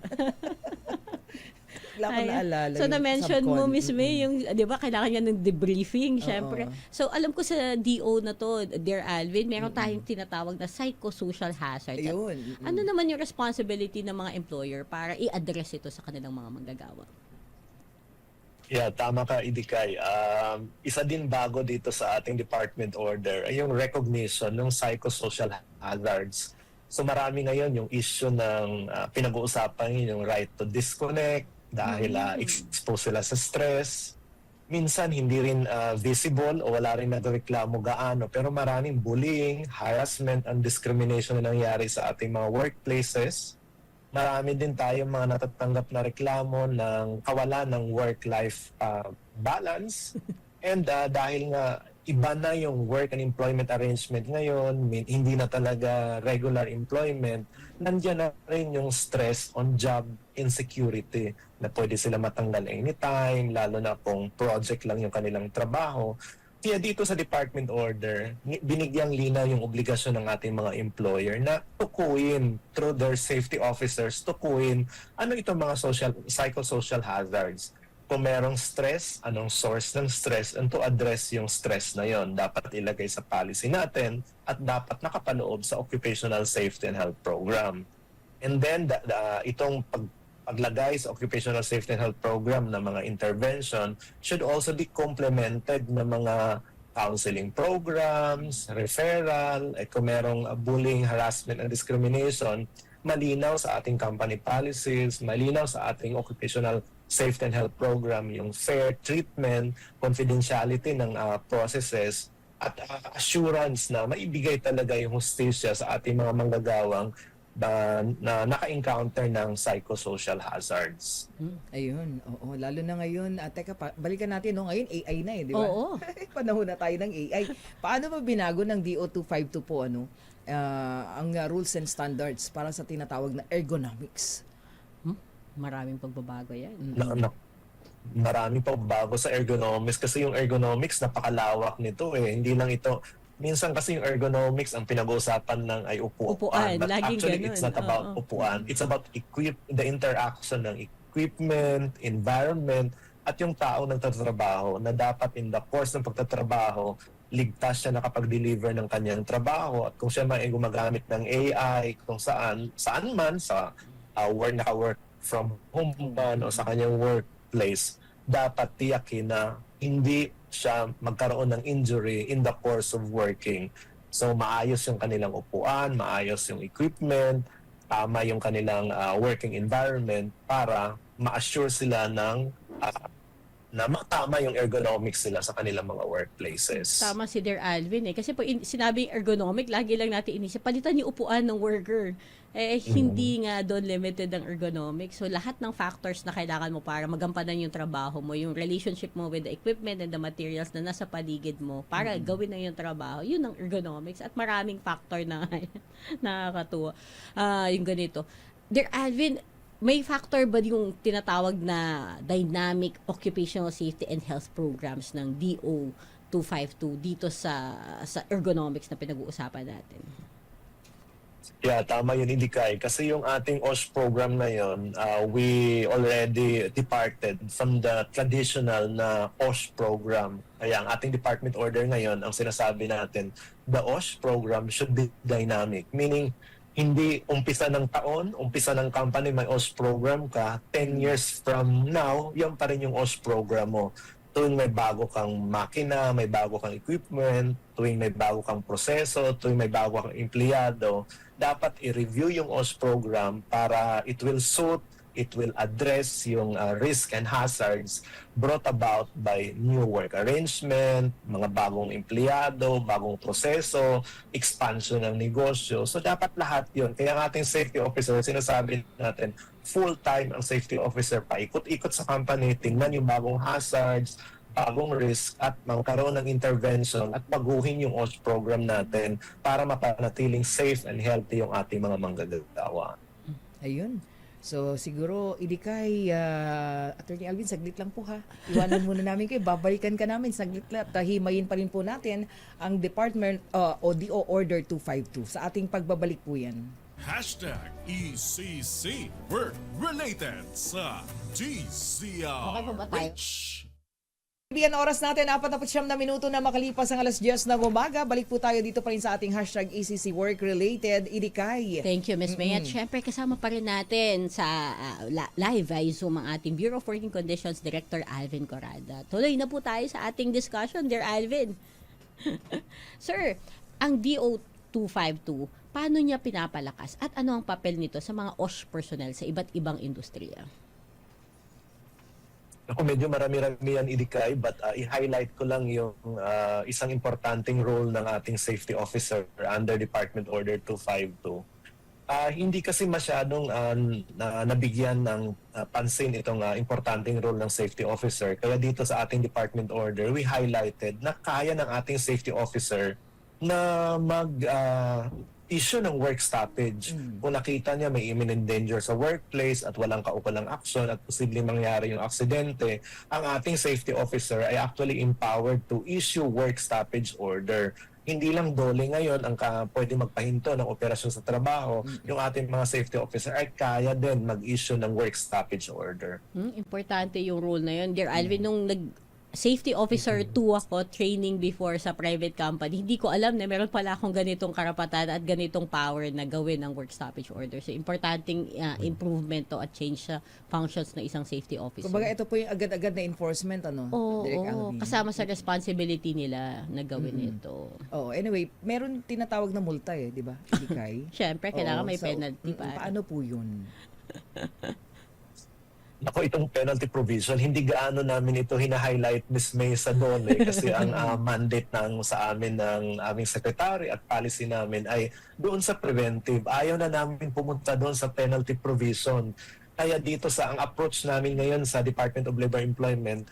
Wala ko Ayan. naalala. So, yung na-mention mo, subcon. Miss May, yung, di ba, kailangan niya ng debriefing, syempre. Oo. So, alam ko sa DO na to, Dear Alvin, meron tayong tinatawag na psychosocial hazards. At Ayun. ano naman yung responsibility ng mga employer para i-address ito sa kanilang mga manggagawa? Yeah, tama ka, Idikay. Isa din bago dito sa ating department order ay yung recognition ng psychosocial hazards. So marami ngayon yung issue ng pinag-uusapan yung right to disconnect dahil expose sila sa stress. Minsan hindi rin visible o wala rin nagreklamo gaano, pero maraming bullying, harassment, and discrimination na nangyari sa ating mga workplaces. Marami din tayong mga natatanggap na reklamo ng kawalan ng work-life balance. And dahil nga iba na yung work and employment arrangement ngayon, hindi na talaga regular employment, nandiyan na rin yung stress on job insecurity na pwede sila matanggal anytime, lalo na kung project lang yung kanilang trabaho. Kaya dito sa department order, binigyang linaw yung obligasyon ng ating mga employer na tukuyin through their safety officers, tukuyin ano itong mga psychosocial hazards. Kung merong stress, anong source ng stress, and to address yung stress na yon dapat ilagay sa policy natin at dapat nakapaloob sa Occupational Safety and Health Program. And then, itong paglagay sa Occupational Safety and Health Program na mga intervention should also be complemented ng mga counseling programs, referral, kung merong bullying, harassment, and discrimination, malinaw sa ating company policies, malinaw sa ating Occupational Safety and Health Program, yung fair treatment, confidentiality ng processes, at assurance na maibigay talaga yung hustisya sa ating mga manggagawang na naka-encounter ng psychosocial hazards. Ayun, oo. Lalo na ngayon, teka, balikan natin, ngayon AI na di ba? Oo. Panahon na tayo ng AI. Paano ba binago ng DO252 po, ang rules and standards para sa tinatawag na ergonomics? Maraming pagbabago yan. Maraming pagbabago sa ergonomics kasi yung ergonomics napakalawak nito Hindi lang ito. Minsan kasi yung ergonomics ang pinag-uusapan ng ay upuan. Upuan, But laging actually, ganun. it's not about Oo. upuan. It's about the interaction ng equipment, environment, at yung tao nagtatrabaho na dapat in the course ng pagtatrabaho, ligtas siya nakapag-deliver ng kanyang trabaho at kung siya may gumagamit ng AI, kung saan man sa naka-work from home man o sa kanyang workplace, dapat tiyakin na hindi siya magkaroon ng injury in the course of working. So maayos yung kanilang upuan, maayos yung equipment, tama yung kanilang working environment para ma-assure sila ng na tama yung ergonomics nila sa kanilang mga workplaces. Tama si Dear Alvin Kasi po sinabing ergonomic, lagi lang natin inisip, palitan yung upuan ng worker. Hindi nga doon limited ang ergonomic. So lahat ng factors na kailangan mo para magampanan yung trabaho mo, yung relationship mo with the equipment and the materials na nasa paligid mo para gawin na yung trabaho, yun ang ergonomics. At maraming factor na nakakatuwa. Yung ganito. Dear Alvin, may factor ba yung tinatawag na dynamic occupational safety and health programs ng DO 252 dito sa ergonomics na pinag-uusapan natin? Yeah, tama yun, Indikay. Kasi yung ating OSH program na yun, we already departed from the traditional na OSH program. Kaya ang ating department order ngayon, ang sinasabi natin, the OSH program should be dynamic. Meaning, hindi umpisa ng taon, umpisa ng company, may OS program ka, 10 years from now, yan pa rin yung OS program mo. Tuwing may bago kang makina, may bago kang equipment, tuwing may bago kang proseso, tuwing may bago kang empleyado, dapat i-review yung OS program para it will suit, it will address yung risk and hazards brought about by new work arrangement, mga bagong empleyado, bagong proseso, expansion ng negosyo. So dapat lahat yun. Kaya ang ating safety officer, sinasabi natin, full-time ang safety officer pa. Ikot-ikot sa company, tingnan yung bagong hazards, bagong risk at magkaroon ng intervention at baguhin yung OS program natin para mapanatiling safe and healthy yung ating mga manggagawa. Ayun. So siguro, Idikay, Attorney Alvin, saglit lang po ha. Iwanan muna namin kayo. Babalikan ka namin saglit lang. Tahimayin pa rin po natin ang Department o DO Order 252. Sa ating pagbabalik po yan. #ECC Work Related sa Okay po ba tayo? DZRH. Biyan oras natin, 49 na minuto na makalipas ang alas 10 ng umaga. Balik po tayo dito pa rin sa ating #ECC Work Related. Idikay. Thank you, Ms. May. At syempre, kasama pa rin natin sa live ay Zoom ang ating Bureau of Working Conditions Director Alvin Corrada. Tuloy na po tayo sa ating discussion, dear Alvin. Sir, ang DO 252, paano niya pinapalakas at ano ang papel nito sa mga OSH personnel sa iba't ibang industriya? Ako medyo marami-rami yan, Idikay, but i-highlight ko lang yung isang importanteng role ng ating safety officer under Department Order 252. Hindi kasi masyadong nabigyan ng pansin itong importanteng role ng safety officer. Kaya dito sa ating Department Order, we highlighted na kaya ng ating safety officer na issue ng work stoppage. Kung nakita niya may imminent danger sa workplace at walang kaukulang action at posibleng mangyari yung aksidente, ang ating safety officer ay actually empowered to issue work stoppage order. Hindi lang dole ngayon ang pwede magpahinto ng operasyon sa trabaho, yung ating mga safety officer ay kaya din mag-issue ng work stoppage order. Importante yung role na yun. Dear Alvin, nung Safety Officer 2 ako, training before sa private company, hindi ko alam na meron pala akong ganitong karapatan at ganitong power na gawin ang work stoppage order. So, importanteng improvement to at change sa functions ng isang safety officer. Kumbaga ito po yung agad-agad na enforcement, Direk Alvin? Kasama sa responsibility nila na gawin ito. Anyway, meron tinatawag na multa di ba? Idikay. Siyempre, kailangan may so, penalty pa. Paano po yun? Ako itong penalty provision, hindi gaano namin ito hina-highlight, Ms. May, sa DOLE kasi ang mandate sa amin ng aming secretary at policy namin ay doon sa preventive. Ayaw na namin pumunta doon sa penalty provision. Kaya dito ang approach namin ngayon sa Department of Labor and Employment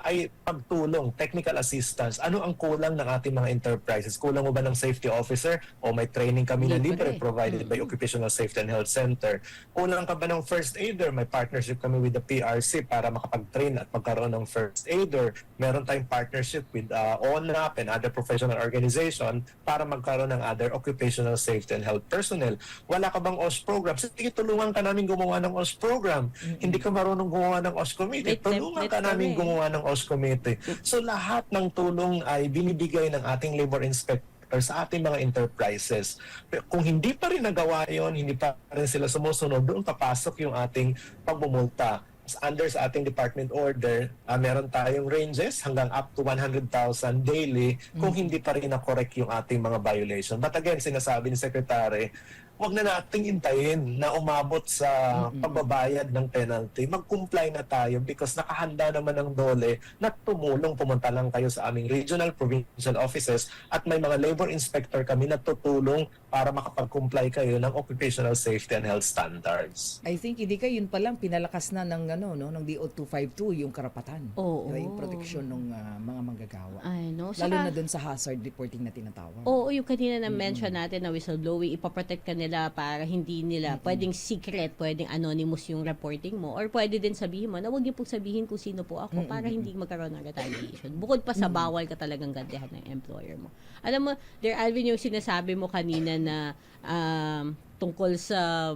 ay pagtulong, technical assistance. Ano ang kulang ng ating mga enterprises? Kulang mo ba ng safety officer? O may training kami na libre provided by Occupational Safety and Health Center? Kulang ka ba ng first aider? May partnership kami with the PRC para makapag-train at magkaroon ng first aider. Meron tayong partnership with ONAP and other professional organization para magkaroon ng other occupational safety and health personnel. Wala ka bang OS program? Sige, tulungan ka namin gumawa ng OS program. Hindi ka marunong gumawa ng OS committee. Tulungan ka namin gumawa ng OS committee. So lahat ng tulong ay binibigay ng ating labor inspector sa ating mga enterprises. Pero kung hindi pa rin nagawa yon, hindi pa rin sila sumusunod, doon papasok yung ating pagbumulta. Under sa ating department order, meron tayong ranges hanggang up to 100,000 daily kung hindi pa rin na-correct yung ating mga violation. But again, sinasabi ni Secretary, wag na nating intayin na umabot sa pagbabayad ng penalty. Mag-comply na tayo because nakahanda naman ng DOLE na tumulong, pumunta lang kayo sa aming regional provincial offices at may mga labor inspector kami na tutulong para makapag-comply kayo ng occupational safety and health standards. I think Idikay, yun palang pinalakas na ng ng DO 252 yung karapatan. Diba? Yung proteksyon ng mga manggagawa. I know. Lalo na dun sa hazard reporting na tinatawag. Oo, yung kanina na-mention natin na whistleblowing, ipaprotect ka nila para hindi nila pwedeng secret, pwedeng anonymous yung reporting mo, or pwede din sabihin mo na huwag niyo pong sabihin kung sino po ako para hindi magkaroon ng retaliation. Bukod pa sa bawal ka talagang gantihan ng employer mo. Alam mo, Dear Alvin, yung sinasabi mo kanina na tungkol sa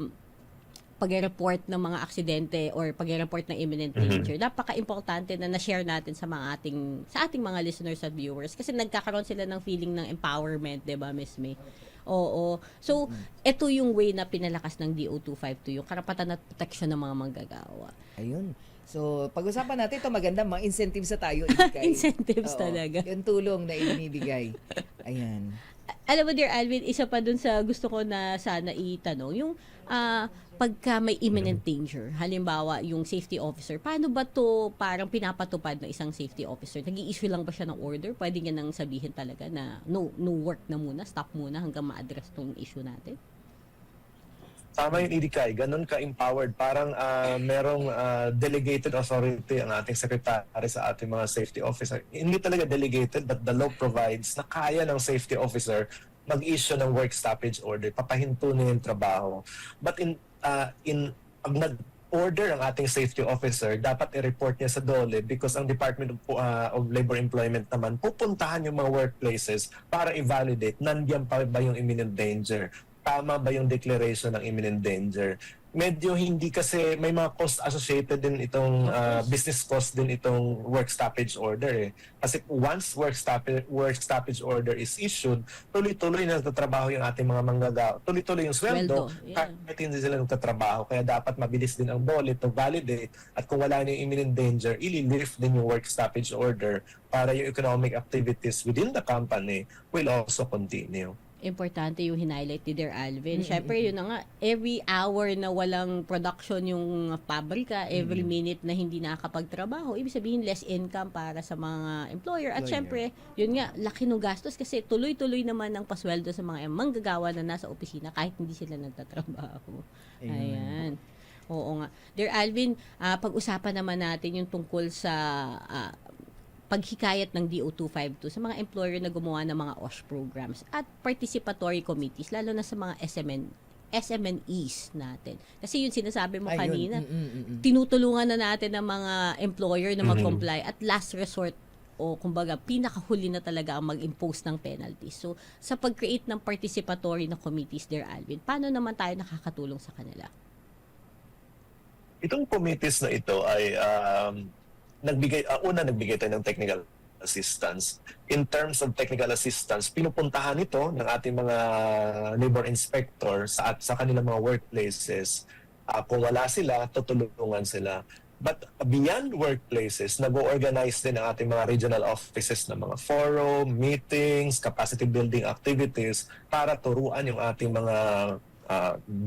pag-report ng mga aksidente or pag-report ng imminent danger, napaka-importante na na-share natin sa ating mga listeners at viewers kasi nagkakaroon sila ng feeling ng empowerment, 'di ba, Miss May? Oo. So, ito yung way na pinalakas ng DO 252, yung karapatan at proteksyon ng mga manggagawa. Ayun. So, pag-usapan natin ito, maganda, mga incentives sa tayo ibigay. Incentives Oo, talaga. Yung tulong na ibinibigay. Ayan. Alam mo, Dear Alvin, isa pa dun sa gusto ko na sana itanong, yung pagka may imminent danger, halimbawa yung safety officer, paano ba to parang pinapatupad ng isang safety officer? Nag-i-issue lang ba siya ng order? Pwede niya nang sabihin talaga na no work na muna, stop muna hanggang ma-address tong issue natin? Tama yung Idikay, ganun ka-empowered. Parang merong delegated authority ang ating secretary sa ating mga safety officer. Hindi talaga delegated, but the law provides na kaya ng safety officer mag-issue ng work stoppage order, papahinto na yung trabaho. But pag nag-order ang ating safety officer, dapat i-report niya sa DOLE because ang Department of Labor Employment naman pupuntahan yung mga workplaces para i-validate nandiyan pa ba yung imminent danger. Tama ba yung declaration ng imminent danger? Medyo hindi kasi may mga cost associated din itong business cost din itong work stoppage order eh. Kasi once work stoppage order is issued, tuloy-tuloy na nagtatrabaho yung ating mga manggagawa. Tuloy-tuloy yung sweldo, kahit hindi sila nagtatrabaho. Kaya dapat mabilis din ang DOLE to validate at kung wala na yung imminent danger, ili-lift din yung work stoppage order para yung economic activities within the company will also continue. Importante yung highlight ni Dear Alvin. Siyempre, yun na nga, every hour na walang production yung pabrika, every minute na hindi nakakapagtrabaho, ibig sabihin less income para sa mga employer. At siyempre, yun nga, laki ng gastos kasi tuloy-tuloy naman ang pasweldo sa mga manggagawa na nasa opisina kahit hindi sila nagtatrabaho. Ayan. Oo nga. Dear Alvin, pag-usapan naman natin yung tungkol sa paghikayat ng DO 252 sa mga employer na gumawa ng mga OSH programs at participatory committees, lalo na sa mga SMNEs natin. Kasi yung sinasabi mo kanina, tinutulungan na natin ng mga employer na mag-comply at last resort o kumbaga pinakahuli na talaga ang mag-impose ng penalties. So, sa pag-create ng participatory na committees, Dear Alvin, paano naman tayo nakakatulong sa kanila? Itong committees na ito ay nagbigay tayo ng technical assistance. In terms of technical assistance, pinupuntahan ito ng ating mga labor inspector sa kanilang mga workplaces. Kung wala sila, tutulungan sila. But beyond workplaces, nag-organize din ang ating mga regional offices ng mga forum, meetings, capacity building activities para turuan yung ating mga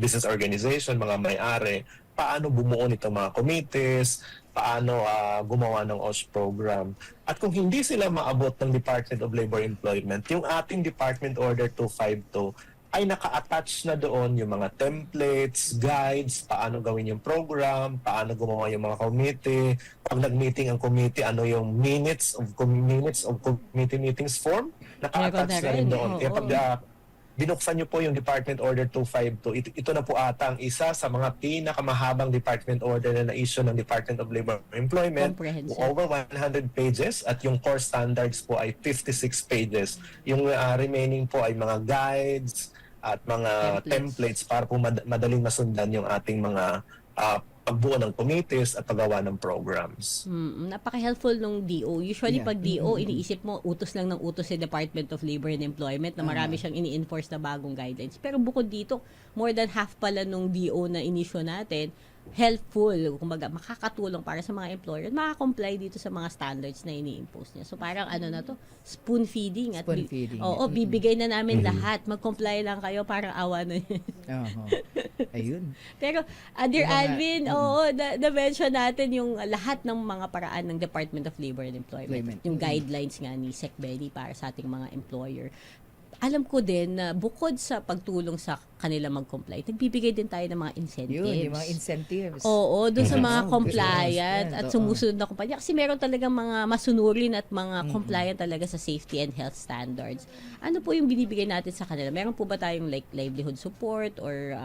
business organization, mga may-ari, paano bumuo nito mga committees, paano gumawa ng OSH program. At kung hindi sila maabot ng Department of Labor Employment, yung ating Department Order 252 ay naka-attach na doon yung mga templates, guides, paano gawin yung program, paano gumawa yung mga committee. Pag nag-meeting ang committee, ano yung minutes of committee meetings form, naka-attach na rin doon. Kaya pag binuksan niyo po yung Department Order 252. Ito na po ata ang isa sa mga pinakamahabang Department Order na na-issue ng Department of Labor Employment. Over 100 pages at yung core standards po ay 56 pages. Yung remaining po ay mga guides at mga templates para po madaling masundan yung ating mga pagbuo ng committees at paggawa ng programs. Napaka-helpful nung DO. Usually pag DO, iniisip mo, utos lang ng utos sa Department of Labor and Employment na marami siyang ini-enforce na bagong guidelines. Pero bukod dito, more than half pala nung DO na inisyo natin, helpful, kumbaga makakatulong para sa mga employer, makakomply dito sa mga standards na ini-impose niya. So parang ano na to, spoon feeding. At bibigay na namin lahat. Mag-comply lang kayo, parang awa na yun. Ayun. Pero, Dear Alvin, na-mention natin yung lahat ng mga paraan ng Department of Labor and Employment. Yung guidelines nga ni Sec Benny para sa ating mga employer. Alam ko din na bukod sa pagtulong sa kanila mag-comply, nagbibigay din tayo ng mga incentives. Yun, yung mga incentives. Oo, doon sa mga compliant at sumusunod na kumpanya. Kasi meron talagang mga masunurin at mga compliant talaga sa safety and health standards. Ano po yung binibigay natin sa kanila? Meron po ba tayong like livelihood support or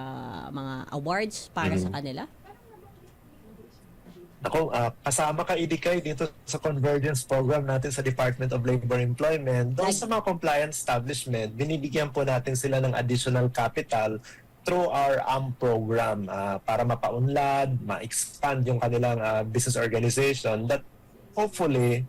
mga awards para sa kanila? Ako, kasama ka, Idikay, dito sa convergence program natin sa Department of Labor Employment. Doon sa mga compliance establishment, binibigyan po natin sila ng additional capital through our AMP program para mapaunlad, ma-expand yung kanilang business organization that hopefully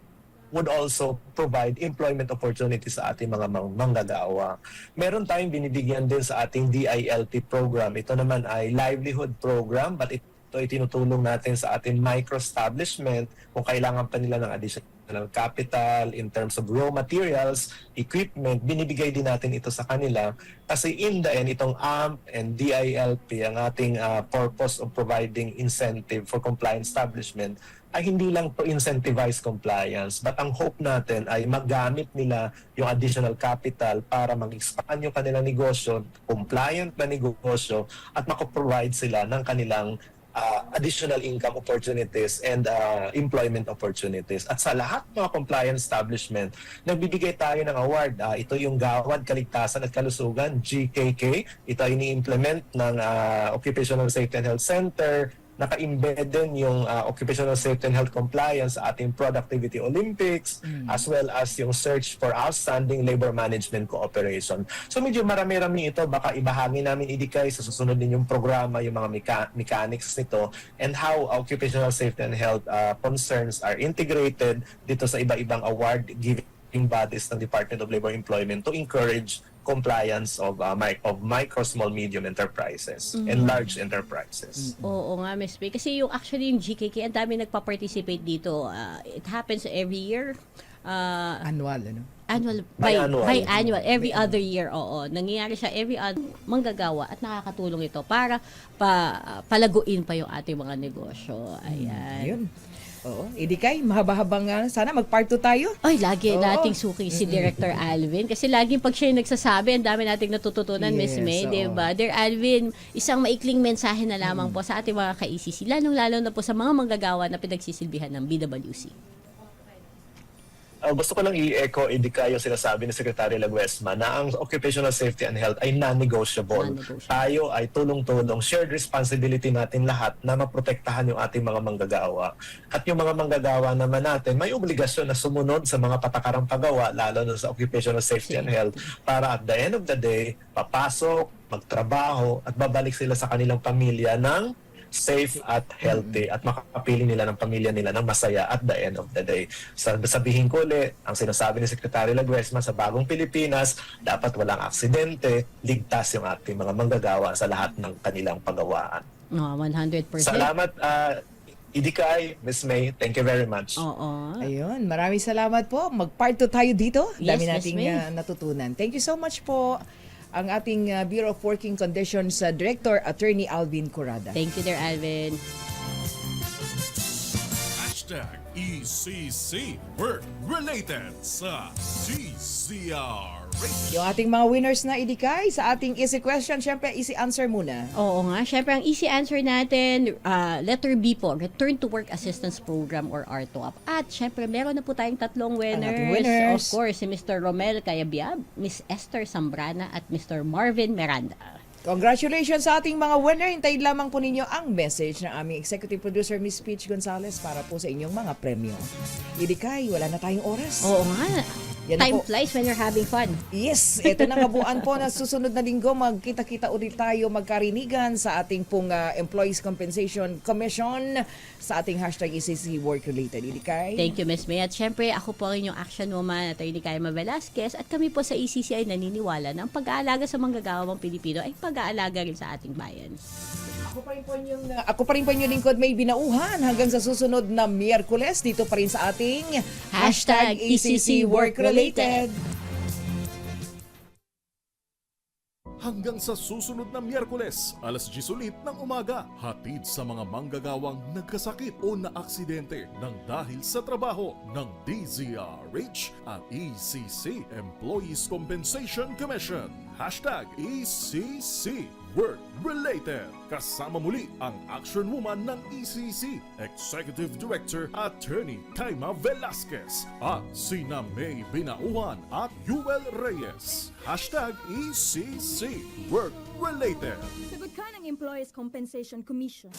would also provide employment opportunities sa ating mga manggagawa. Meron tayong binibigyan din sa ating DILP program. Ito naman ay livelihood program, but ito ay tinutulong natin sa ating micro-establishment kung kailangan pa nila ng additional capital in terms of raw materials, equipment, binibigay din natin ito sa kanila. Kasi in the end, itong AMP and DILP, ang ating purpose of providing incentive for compliant establishment, ay hindi lang to incentivize compliance, but ang hope natin ay magamit nila yung additional capital para mag-expand yung kanilang negosyo, compliant na negosyo, at makaprovide sila ng kanilang additional income opportunities and employment opportunities. At sa lahat ng mga compliant establishment, nagbibigay tayo ng award. Ito yung Gawad Kaligtasan at Kalusugan, GKK. Ito ay ini-implement ng Occupational Safety and Health Center. Naka-embed din yung Occupational Safety and Health Compliance sa ating Productivity Olympics, as well as yung Search for Outstanding Labor Management Cooperation. So medyo marami-rami ito. Baka ibahagi namin idikay sa susunod ninyong programa yung mga mechanics nito and how occupational safety and health concerns are integrated dito sa iba-ibang award-giving bodies ng Department of Labor and Employment to encourage compliance of micro, small, medium enterprises and large enterprises. Oo nga, Miss May. Kasi yung actually yung GKK, ang dami nagpa-participate dito. It happens every year. Annual, ano? Biannual, every other year, oo. Nangyayari siya every other manggagawa at nakakatulong ito para palaguin pa yung ating mga negosyo. Ayan. Ayun. Oo. Idikay, mahaba-habang sana mag-part 2 tayo. Ay, lagi Oo. nating suki si Director Alvin. Kasi laging pag siya yung nagsasabi, ang dami nating natututunan, Miss Yes, May, oo. di ba? Dear Alvin, isang maikling mensahe na lamang po sa ating mga ka-ECC, lalong-lalo na po sa mga manggagawa na pinagsisilbihan ng BWC. Gusto ko lang i-echo, Idika, yung sinasabi ni Secretary Laguesma na ang occupational safety and health ay non-negotiable. Non-negotiable. Tayo ay tulong-tulong, shared responsibility natin lahat na maprotektahan yung ating mga manggagawa. At yung mga manggagawa naman natin, may obligasyon na sumunod sa mga patakarang paggawa, lalo na sa occupational safety and health, para at the end of the day, papasok, magtrabaho, at babalik sila sa kanilang pamilya ng safe at healthy at makakapiling nila ng pamilya nila ng masaya at the end of the day. Sabihin ko ulit, ang sinasabi ni Secretary Laguesma sa Bagong Pilipinas, dapat walang aksidente, ligtas yung ating mga manggagawa sa lahat ng kanilang paggawaan. 100%. Salamat, Idikay, Miss May. Thank you very much. Oo. Ayun, maraming salamat po. Mag-part 2 tayo dito. Yes, Dami Miss nating May. natutunan. Thank you so much po. Ang ating Bureau of Working Conditions Director, Attorney Alvin Curada. Thank you, dear Alvin. Hashtag ECC Work Related sa DZRH. Yung ating mga winners na idikay sa ating easy question, syempre easy answer muna. Oo nga. Siyempre, ang easy answer natin, letter B po, Return to Work Assistance Program or RTOAP. At siyempre, meron na po tayong tatlong winners. ating winners. Of course, si Mr. Romel Cayabiab, Miss Esther Zambrana, at Mr. Marvin Miranda. Congratulations sa ating mga winner. Hintayin lamang po ninyo ang message ng aming executive producer, Miss Peach Gonzalez, para po sa inyong mga premyo. Idikay, wala na tayong oras. Oo nga. Yan na Time po. flies when you're having fun. Yes, ito na kabuuan po na susunod na linggo. Magkita-kita ulit tayo magkarinigan sa ating pong Employees Compensation Commission sa ating hashtag ECC Work Related. Idikay? Thank you, Miss May. At syempre, ako po ang inyong action woman, Atty. Kayma Velasquez. At kami po sa ECC ay naniniwala na ang pag-aalaga sa manggagawang Pilipino ay pag-aalaga rin sa ating bayan. Ako pa rin po inyong lingkod, May Binauhan. Hanggang sa susunod na Miyerkules, dito pa rin sa ating Hashtag ECC Work Related. Hanggang sa susunod na Miyerkules, alas 10 ulit ng umaga, hatid sa mga manggagawang nagkasakit o naaksidente ng dahil sa trabaho ng DZRH at ECC Employees Compensation Commission. Hashtag ECC Work Related. Kasama muli ang action woman ng ECC, Executive Director Attorney Kayma Velasquez at sina May Binauhan at Yuel Reyes. Hashtag ECC Work Related. Sagot ka ng Employees Compensation Commission.